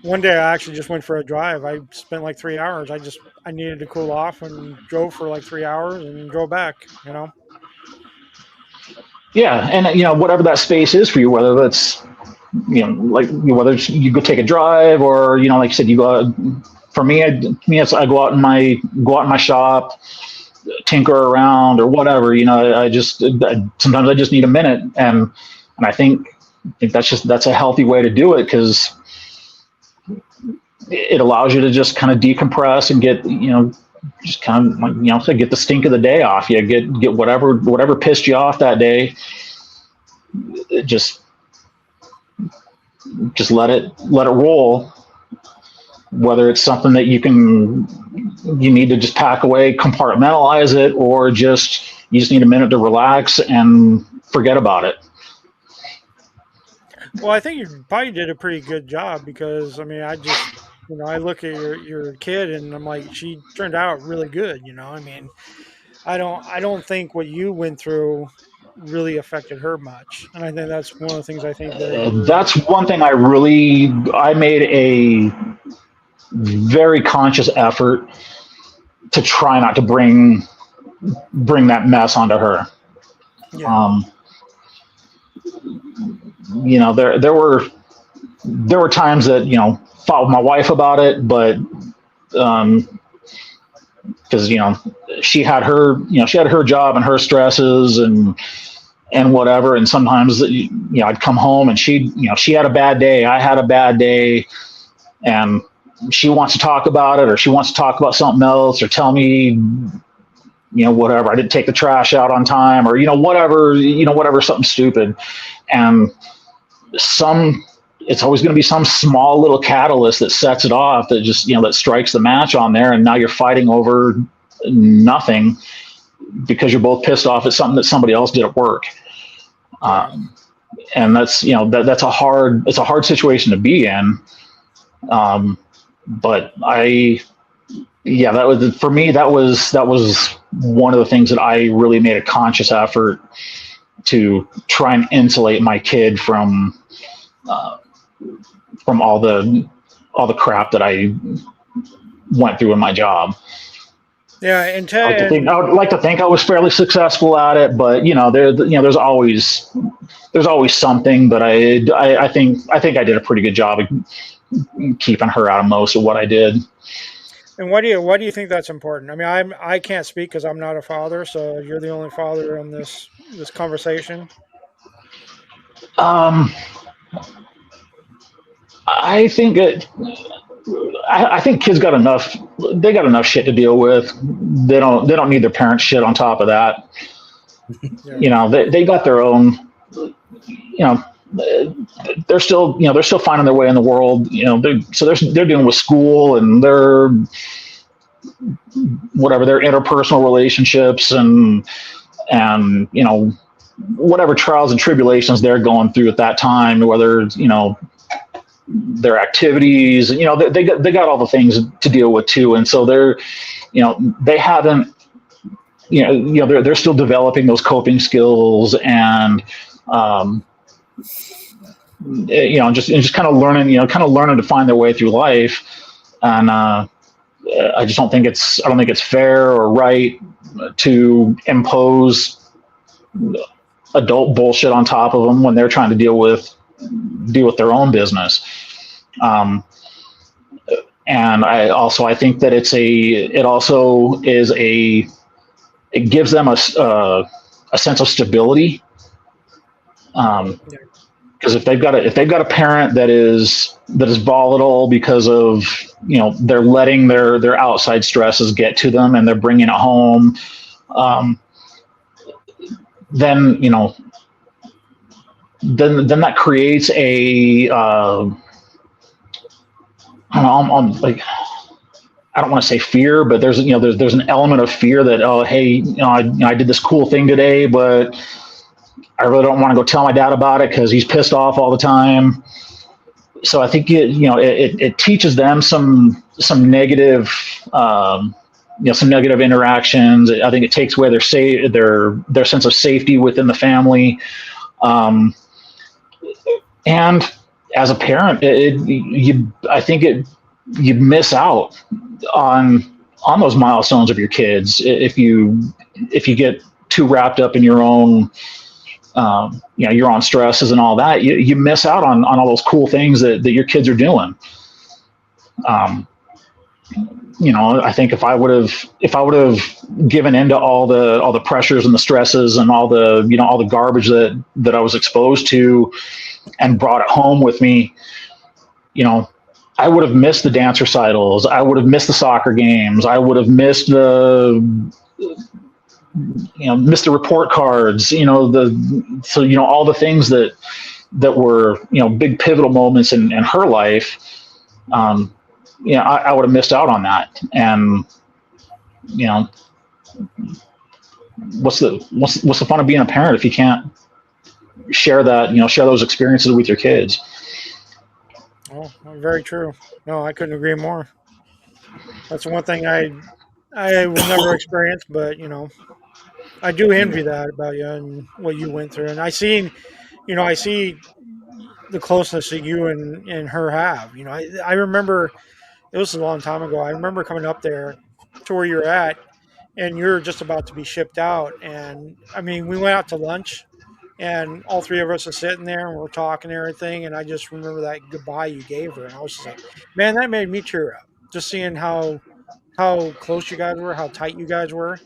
S1: one day I actually just went for a drive. I spent like 3 hours. I needed to cool off and drove for like 3 hours and drove back.
S3: Yeah, and whatever that space is for you, whether that's whether you go take a drive, or like you said, you go out. For me, I go out in my shop, tinker around or whatever. Sometimes I just need a minute, and I think that's a healthy way to do it, because it allows you to just kind of decompress and get just kind of to get the stink of the day off you. Get whatever pissed you off that day. Just let it roll. Whether it's something that you need to just pack away, compartmentalize it, or you just need a minute to relax and forget about it.
S1: Well, I think you probably did a pretty good job, because I mean, I look at your kid and I'm like, she turned out really good. I mean, I don't think what you went through really affected her much, and I think that's one of the things I think that
S3: that's one thing I made a very conscious effort to try not to bring that mess onto her.
S1: Yeah.
S3: There were times that fought with my wife about it, but because she had her job and her stresses and whatever, and sometimes I'd come home and she had a bad day, I had a bad day, and she wants to talk about it, or she wants to talk about something else, or tell me whatever, I didn't take the trash out on time, or whatever, something stupid. And it's always going to be some small little catalyst that sets it off, that just that strikes the match on there, and now you're fighting over nothing because you're both pissed off at something that somebody else did at work. And that's that's a hard situation to be in. But that was, for me, that was one of the things that I really made a conscious effort to try and insulate my kid from all the crap that I went through in my job.
S1: Yeah, and
S3: I would like to think I was fairly successful at it, but there's always something. But I think I did a pretty good job of keeping her out of most of what I did.
S1: And why do you think that's important? I mean, I can't speak because I'm not a father, so you're the only father in this conversation.
S3: I think kids got enough. They got enough shit to deal with. They don't need their parents' shit on top of that. Yeah. They got their own. They're still finding their way in the world. They're dealing with school and their interpersonal relationships and whatever trials and tribulations they're going through at that time, whether their activities, they got all the things to deal with too. And so they're still developing those coping skills and, just kind of learning to find their way through life. And, I don't think it's fair or right to impose adult bullshit on top of them when they're trying to deal with their own business. And I think that it gives them a sense of stability. Because if they've got a parent that is volatile because of they're letting their outside stresses get to them and they're bringing it home, then that creates a I don't want to say fear, but there's an element of fear that, oh, hey, I did this cool thing today, but I really don't want to go tell my dad about it because he's pissed off all the time. So I think it teaches them some negative some negative interactions. I think it takes away their sense of safety within the family. And as a parent, you miss out on those milestones of your kids if you get too wrapped up in your own stresses and all that. You miss out on all those cool things that your kids are doing. I think if I would have given into all the pressures and the stresses and all the garbage that I was exposed to and brought it home with me, I would have missed the dance recitals. I would have missed the soccer games. I would have missed missed the report cards, all the things that were, big pivotal moments in her life. I would have missed out on that. And, what's the fun of being a parent if you can't share that, share those experiences with your kids?
S1: Oh, very true. No, I couldn't agree more. That's one thing I will never experience, but I do envy that about you and what you went through. And I see the closeness that you and her have. I remember, it was a long time ago, I remember coming up there to where you're at and you're just about to be shipped out. And I mean, we went out to lunch and all three of us are sitting there and we're talking and everything. And I just remember that goodbye you gave her. And I was just like, man, that made me tear up. Just seeing how close you guys were, how tight you guys were.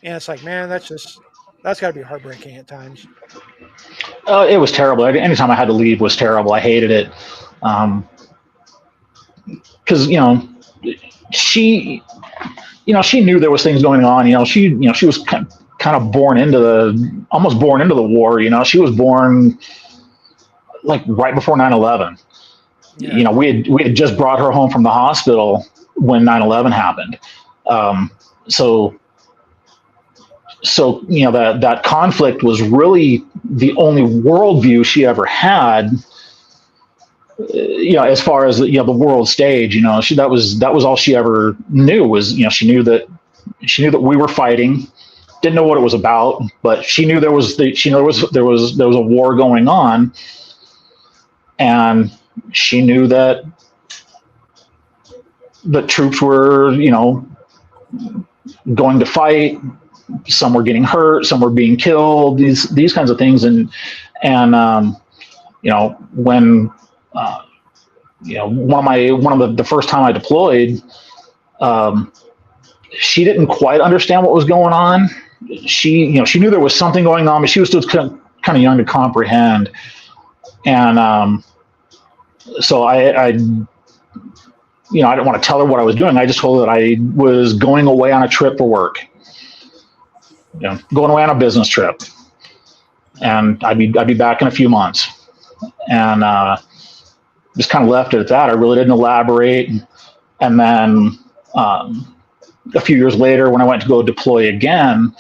S1: And it's like, man, that's got to be heartbreaking at times.
S3: It was terrible. Anytime I had to leave was terrible. I hated it. Because, she knew there was things going on. She was kind of almost born into the war. She was born like right before 9/11. Yeah. We had just brought her home from the hospital when 9/11 happened. So that conflict was really the only worldview she ever had. As far as the world stage, that was all she ever knew was, she knew that She knew that we were fighting. Didn't know what it was about, but she knew there was there was a war going on, and she knew that the troops were, going to fight. Some were getting hurt, some were being killed. These kinds of things, and when one of the first time I deployed, she didn't quite understand what was going on. She knew there was something going on, but she was still kind of young to comprehend. And so I didn't want to tell her what I was doing. I just told her that I was going away on a trip for work, going away on a business trip, and I'd be back in a few months. And just kind of left it at that. I really didn't elaborate. And then a few years later, when I went to go deploy again,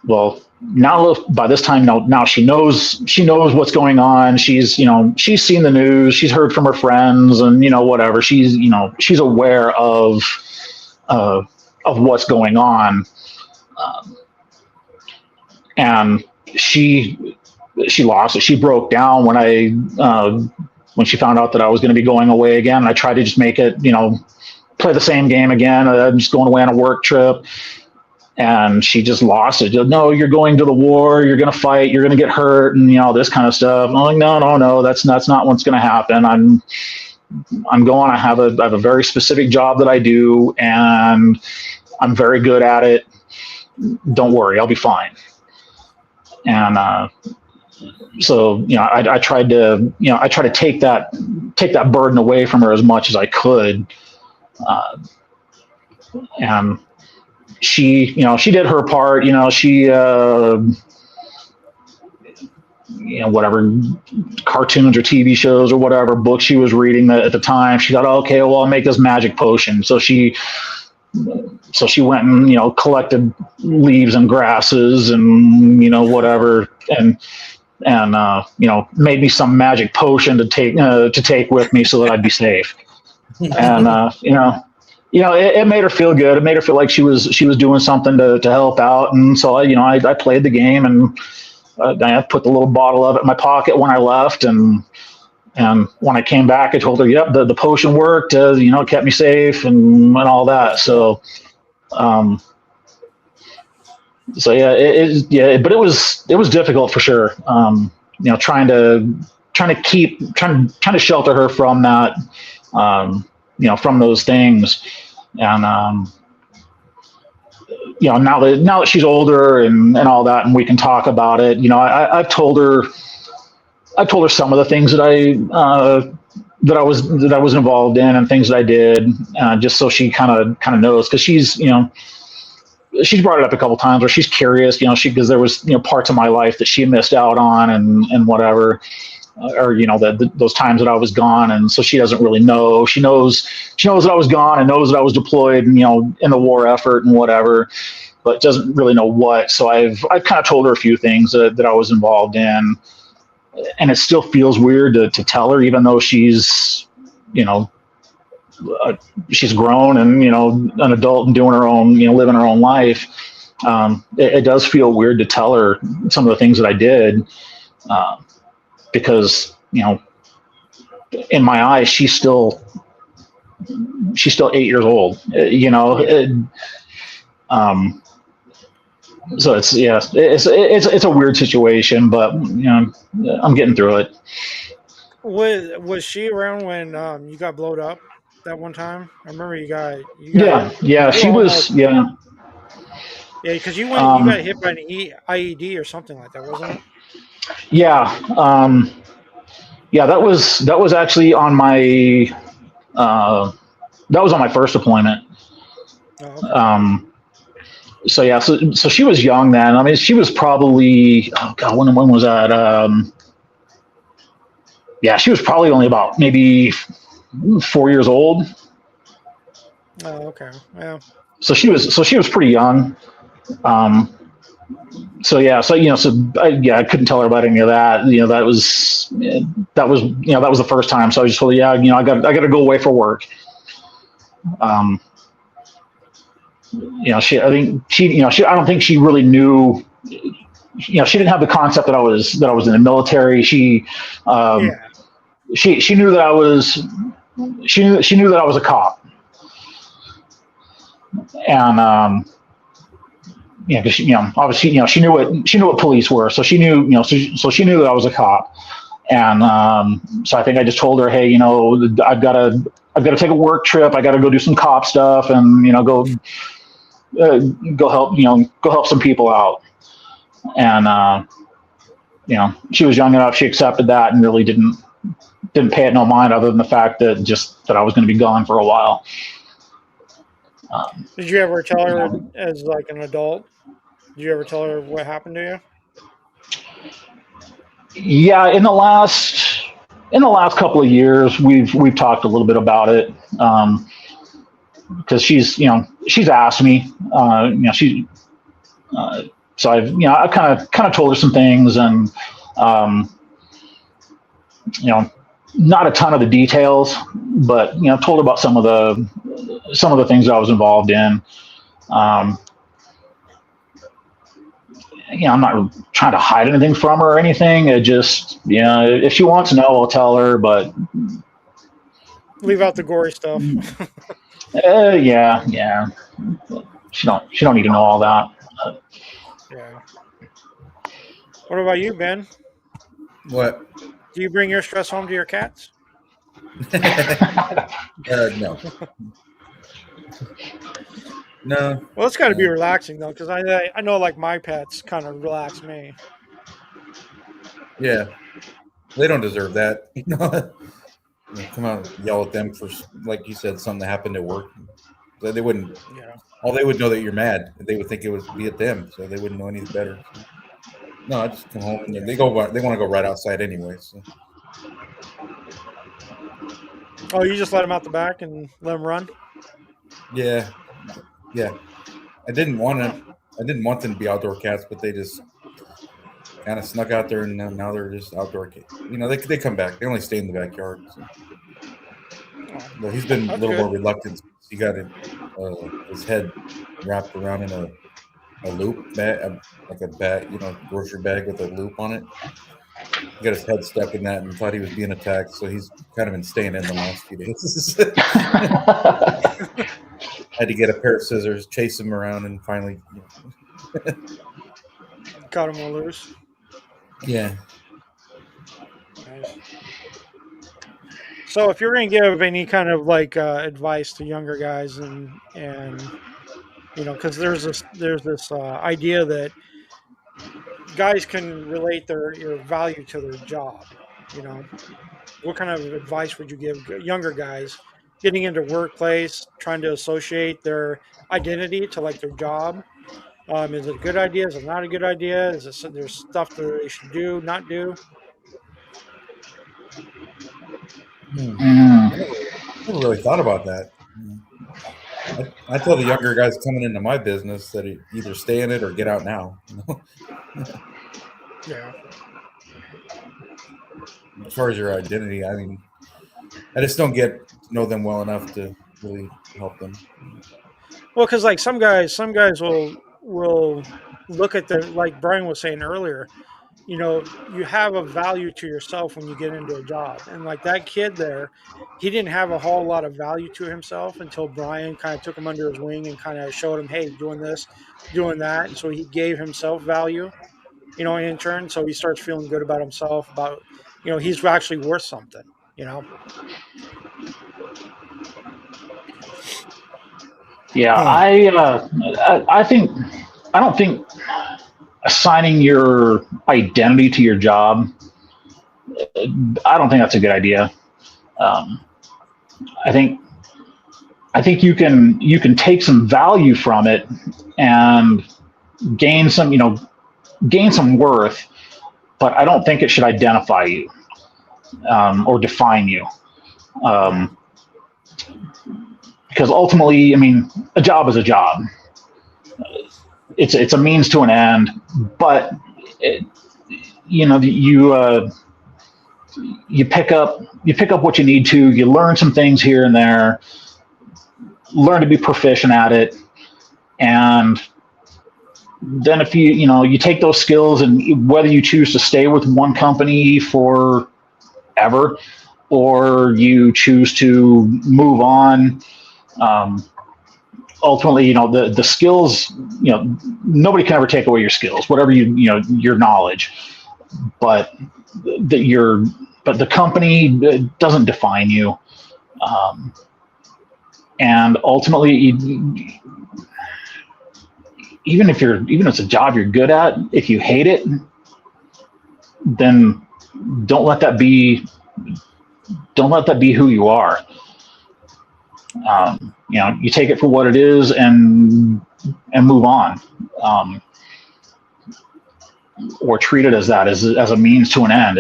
S3: well, now by this time, now she knows what's going on. She's seen the news, she's heard from her friends, and whatever. She's aware of what's going on, and she lost it. She broke down when she found out that I was going to be going away again. I tried to just make it, play the same game again. I'm just going away on a work trip. And she just lost it. No, you're going to the war. You're going to fight. You're going to get hurt, and this kind of stuff. And I'm like, no. That's not what's going to happen. I'm going. I have a very specific job that I do, and I'm very good at it. Don't worry, I'll be fine. And so I tried to take that burden away from her as much as I could, and she did her part. She whatever cartoons or TV shows or whatever books she was reading at the time, she thought, okay, well, I'll make this magic potion. So she went and collected leaves and grasses and whatever, and made me some magic potion to take with me so that I'd be safe. And it made her feel good. It made her feel like she was doing something to help out. And so I played the game, and I put the little bottle of it in my pocket when I left, and when I came back, I told her, yep, the potion worked. It kept me safe and all that. So, but it was difficult for sure. Trying to shelter her from that, from those things. And, now that she's older and all that, and we can talk about it, I've told her some of the things that I was involved in and things that I did, just so she kind of knows, because she's brought it up a couple times where she's curious, because there was parts of my life that she missed out on and whatever, or those times that I was gone, and so she doesn't really know. She knows that I was gone and knows that I was deployed, in the war effort and whatever, but doesn't really know what. So I've kind of told her a few things that I was involved in, and it still feels weird to tell her, even though she's she's grown and an adult and doing her own, living her own life. It does feel weird to tell her some of the things that I did, because in my eyes she's still 8 years old. So it's a weird situation, but I'm getting through it.
S1: Was she around when you got blowed up that one time? I remember you got
S3: she was. Yeah,
S1: because you got hit by an IED or something like that, wasn't it?
S3: Yeah, that was actually on my first deployment.
S1: Oh, okay.
S3: So she was young then. I mean, she was probably, oh God, when was that? She was probably only about maybe 4 years old.
S1: Oh, okay. Yeah.
S3: So she was pretty young. I couldn't tell her about any of that. That was the first time. So I just told her, I got to go away for work. I think she, I don't think she really knew, she didn't have the concept that I was in the military. She knew that I was, she knew that I was a cop. And, because obviously, she knew what police were, so she knew, so she knew that I was a cop. And so I think I just told her, hey, I've got to take a work trip. I got to go do some cop stuff, and go help some people out. And she was young enough; she accepted that and really didn't pay it no mind, other than the fact that I was going to be gone for a while.
S1: Did you ever tell her as like an adult? Did you ever tell her what happened to you?
S3: Yeah, in the last couple of years, we've talked a little bit about it, because she's asked me, so I kind of told her some things, and not a ton of the details, but told her about some of the things that I was involved in. I'm not trying to hide anything from her or anything. It just, if she wants to know, I'll tell her, but
S1: leave out the gory stuff.
S3: Yeah. She don't need to know all that.
S1: Yeah. What about you, Ben?
S2: What?
S1: Do you bring your stress home to your cats?
S2: No. No.
S1: Well, it's got to be relaxing though, because I know like my pets kind of relax me.
S2: Yeah, they don't deserve that. Come out and yell at them for, like you said, something that happened at work. They wouldn't.
S1: Yeah.
S2: All they would know that you're mad. They would think it would be at them, so they wouldn't know anything better. No, I just come home and they want to go right outside anyway. So.
S1: Oh, you just let them out the back and let them run?
S2: Yeah. I didn't want them to be outdoor cats, but they just kind of snuck out there, and now they're just outdoor cats. They come back. They only stay in the backyard. So. But he's been a little more reluctant. He got his head wrapped around in a loop bag, like a bag, grocery bag with a loop on it. He got his head stuck in that and thought he was being attacked. So he's kind of been staying in the last few days. Had to get a pair of scissors, chase him around, and finally
S1: got him all loose.
S2: Yeah.
S1: Nice. So, if you're going to give any kind of like advice to younger guys, and because there's this idea that guys can relate your value to their job. What kind of advice would you give younger guys getting into workplace, trying to associate their identity to like their job? Is it a good idea? Is it not a good idea? There's stuff that they should do, not do?
S2: I never really thought about that. I tell the younger guys coming into my business that either stay in it or get out now.
S1: Yeah.
S2: As far as your identity, I mean, I just don't know them well enough to really help them.
S1: Well, because like some guys will look at like Brian was saying earlier, you have a value to yourself when you get into a job. And like that kid there, he didn't have a whole lot of value to himself until Brian kind of took him under his wing and kind of showed him, hey, doing this, doing that. And so he gave himself value, in turn. So he starts feeling good about himself, about, he's actually worth something,
S3: Yeah, I don't think assigning your identity to your job, I don't think that's a good idea. I think you can take some value from it and gain some worth, but I don't think it should identify you or define you. Because ultimately, I mean, a job is a job. It's a means to an end, but you pick up what you need to. You learn some things here and there. Learn to be proficient at it, And then if you take those skills, and whether you choose to stay with one company for ever, or you choose to move on, ultimately, the skills, nobody can ever take away your skills, whatever your knowledge, but the company doesn't define you. And ultimately, even if it's a job you're good at, if you hate it, then don't let that be who you are. You take it for what it is and move on, or treat it as that, as a means to an end,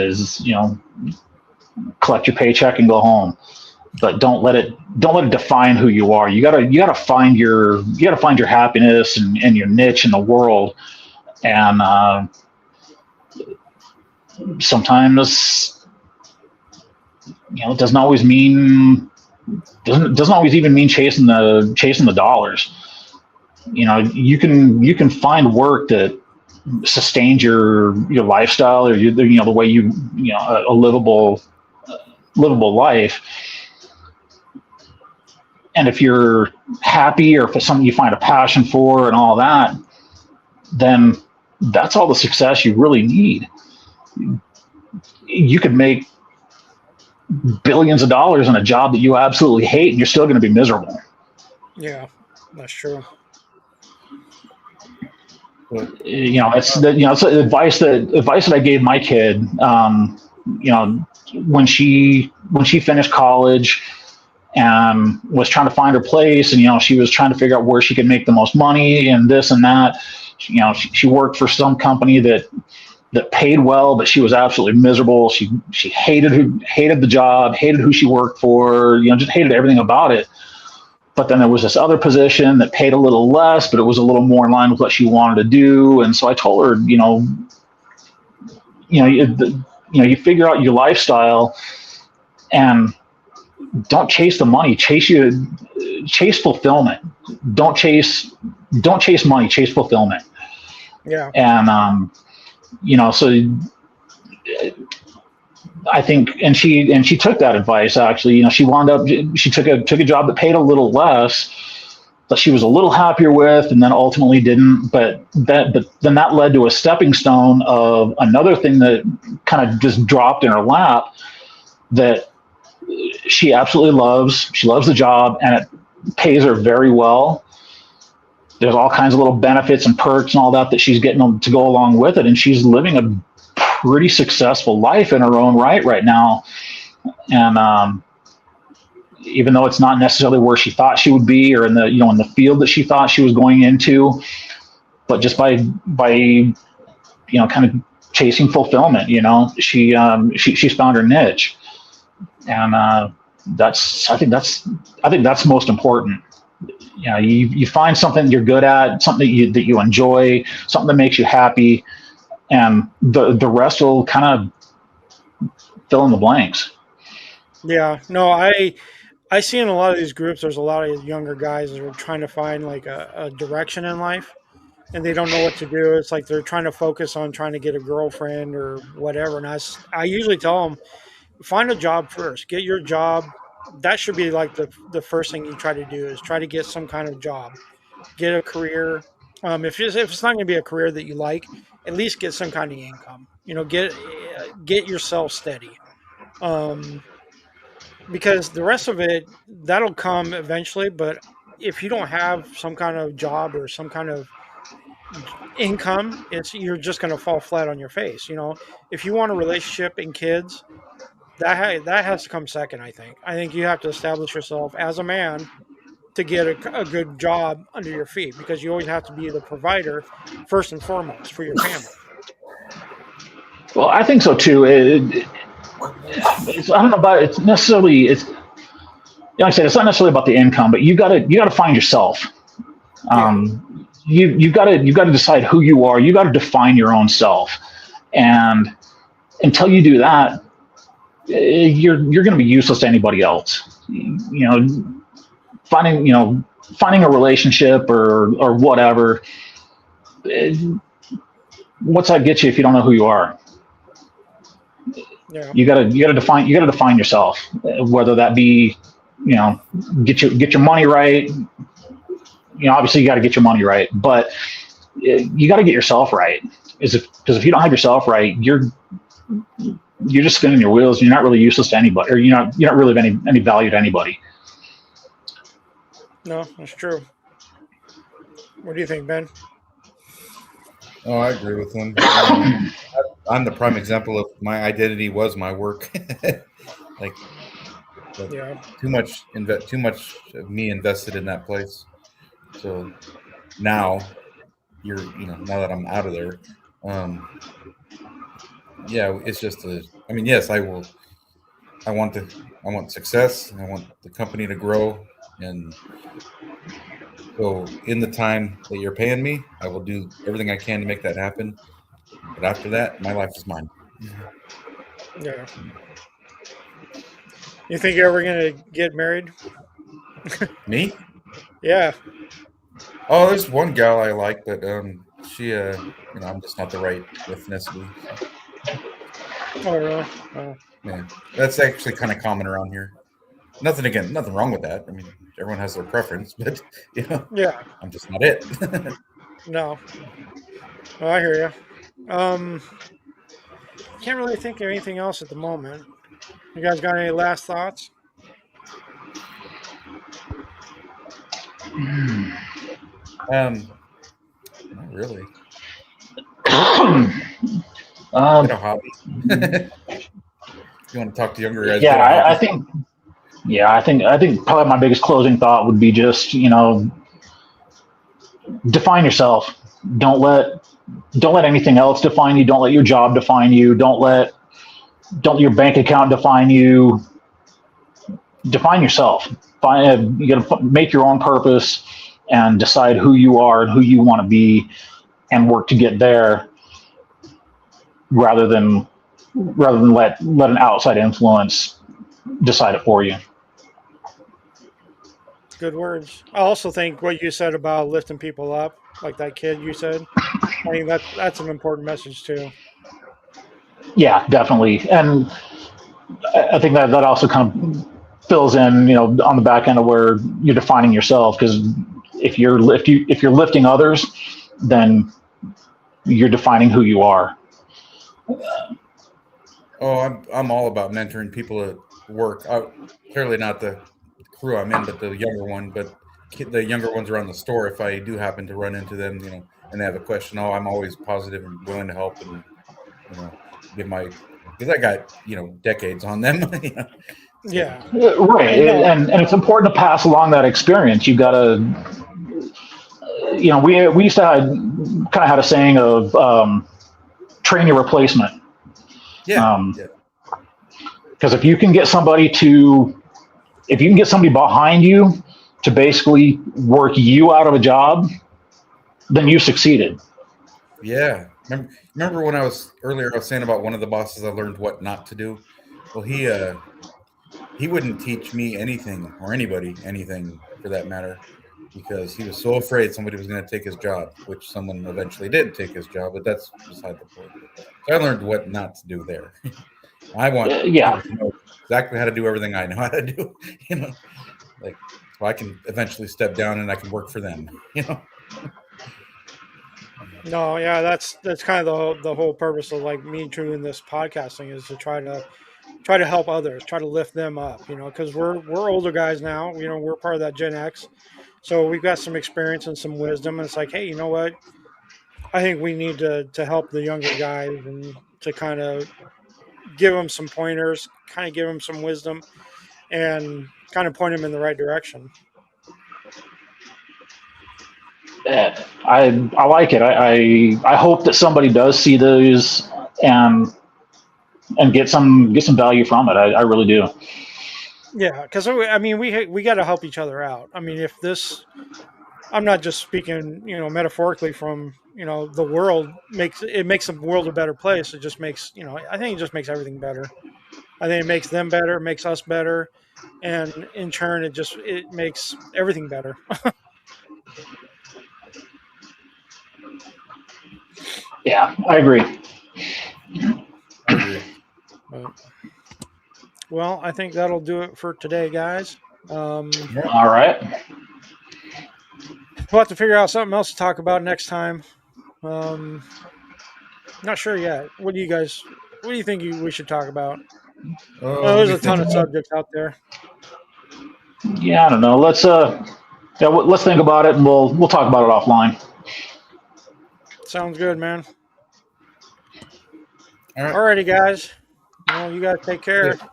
S3: collect your paycheck and go home. But don't let it define who you are. You gotta find your happiness and your niche in the world. And sometimes, it doesn't always even mean chasing the dollars. You can find work that sustains your lifestyle, or the way a livable life. And if you're happy, or if it's something you find a passion for and all that, then that's all the success you really need. You could make billions of dollars in a job that you absolutely hate, and you're still going to be miserable.
S1: Yeah, that's true.
S3: It's advice that I gave my kid. When she finished college and was trying to find her place, and she was trying to figure out where she could make the most money and this and that. She worked for some company that paid well, but she was absolutely miserable. She hated the job, hated who she worked for, just hated everything about it. But then there was this other position that paid a little less, but it was a little more in line with what she wanted to do. And so I told her, you figure out your lifestyle, and don't chase the money. Chase fulfillment. Don't chase money. Chase fulfillment.
S1: Yeah.
S3: And so I think, and she took that advice. Actually, she took a job that paid a little less, that she was a little happier with, and then ultimately didn't. But then that led to a stepping stone of another thing that kind of just dropped in her lap that she absolutely loves. She loves the job, and it pays her very well. There's all kinds of little benefits and perks and all that she's getting to go along with it, and she's living a pretty successful life in her own right now. And even though it's not necessarily where she thought she would be, or in the field that she thought she was going into, but just by kind of chasing fulfillment, she's found her niche. And I think that's most important. You find something you're good at, something that you enjoy, something that makes you happy, and the rest will kind of fill in the blanks.
S1: Yeah, no, I see in a lot of these groups, there's a lot of younger guys that are trying to find like a direction in life, and they don't know what to do. It's like they're trying to focus on trying to get a girlfriend or whatever. And I usually tell them, find a job first. Get your job. That should be like the first thing you try to do, is try to get some kind of job, get a career. If it's not going to be a career that you like, at least get some kind of income. Get yourself steady, because the rest of it, that'll come eventually. But if you don't have some kind of job or some kind of income, you're just going to fall flat on your face. If you want a relationship and kids, that has to come second. I think you have to establish yourself as a man to get a good job under your feet, because you always have to be the provider first and foremost for your family.
S3: Well, I think so too. I don't know about it's necessarily. It's like I said, it's not necessarily about the income, but you got to find yourself. You got to decide who you are. You got to define your own self, and until you do that, you're going to be useless to anybody else. Finding finding a relationship or whatever. What's that get you if you don't know who you are?
S1: Yeah.
S3: You gotta define yourself, whether that be, get your money right. Obviously you got to get your money right, but you got to get yourself right. Because if you don't have yourself right, you're just spinning your wheels. You're not really useless to anybody, or you're not really of any value to anybody.
S1: No, that's true. What do you think, Ben?
S2: Oh, I agree with him. I'm the prime example of my identity was my work. Like,
S1: Yeah.
S2: too much of me invested in that place. So now now that I'm out of there, yeah, it's just yes, I want success. I want the company to grow, and so in the time that you're paying me, I will do everything I can to make that happen. But after that, my life is mine.
S1: Yeah. You think you're ever gonna get married?
S2: Me?
S1: Yeah.
S2: Oh, there's one gal I like, but she I'm just not the right ethnicity.
S1: Oh, really? Oh.
S2: Yeah, that's actually kind of common around here. Nothing wrong with that. I mean, everyone has their preference, but
S1: Yeah.
S2: I'm just not it.
S1: No. Oh, I hear you. Can't really think of anything else at the moment. You guys got any last thoughts?
S2: Not really.
S3: Um,
S2: Get a hobby. You want to talk to younger guys?
S3: yeah,
S2: Get a hobby.
S3: I think probably my biggest closing thought would be just, define yourself. Don't let anything else define you. Don't let your job define you. Don't let your bank account define you. Define yourself. You got to make your own purpose and decide who you are and who you want to be, and work to get there, rather than let an outside influence decide it for you.
S1: Good words. I also think what you said about lifting people up, like that kid you said, I think that's an important message too.
S3: Yeah, definitely. And I think that also kind of fills in, on the back end of where you're defining yourself. Because if you're lifting others, then you're defining who you are.
S2: Oh, I'm all about mentoring people at work. Clearly not the crew I'm in, but the younger one. But the younger ones around the store, if I do happen to run into them, and they have a question, I'm always positive and willing to help, and give my, because I got decades on them.
S1: Yeah.
S3: Right. And it's important to pass along that experience. You got to, we used to kind of had a saying of train your replacement.
S2: Yeah.
S3: Because if you can get somebody behind you to basically work you out of a job, then you succeeded.
S2: Yeah. Remember when I was saying about one of the bosses I learned what not to do? Well, he wouldn't teach me anything, or anybody anything for that matter, because he was so afraid somebody was going to take his job, which someone eventually did take his job, but that's beside the point. So I learned what not to do there. I want people to know exactly how to do everything I know how to do, so I can eventually step down and I can work for them,
S1: No, yeah, that's kind of the whole purpose of like me doing this podcasting, is to try to help others, try to lift them up, because we're older guys now, we're part of that Gen X, so we've got some experience and some wisdom, and it's like, hey, you know what? I think we need to help the younger guys and to kind of give them some pointers, kind of give them some wisdom, and kind of point them in the right direction.
S3: I like it. I hope that somebody does see those and get some value from it. I really do.
S1: Yeah, because I mean, we got to help each other out. I mean, if this, I'm not just speaking, metaphorically from the world makes the world a better place. It just makes I think it just makes everything better. I think it makes them better, makes us better, and in turn, it makes everything better.
S3: Yeah, I agree.
S2: I agree.
S1: Well, I think that'll do it for today, guys.
S3: All right.
S1: We'll have to figure out something else to talk about next time. Not sure yet. What do you think we should talk about? There's a ton of subjects out there.
S3: Yeah, I don't know. Let's think about it, and we'll talk about it offline.
S1: Sounds good, man.
S2: All right.
S1: Alrighty, guys. Well, you guys take care.
S2: Yeah.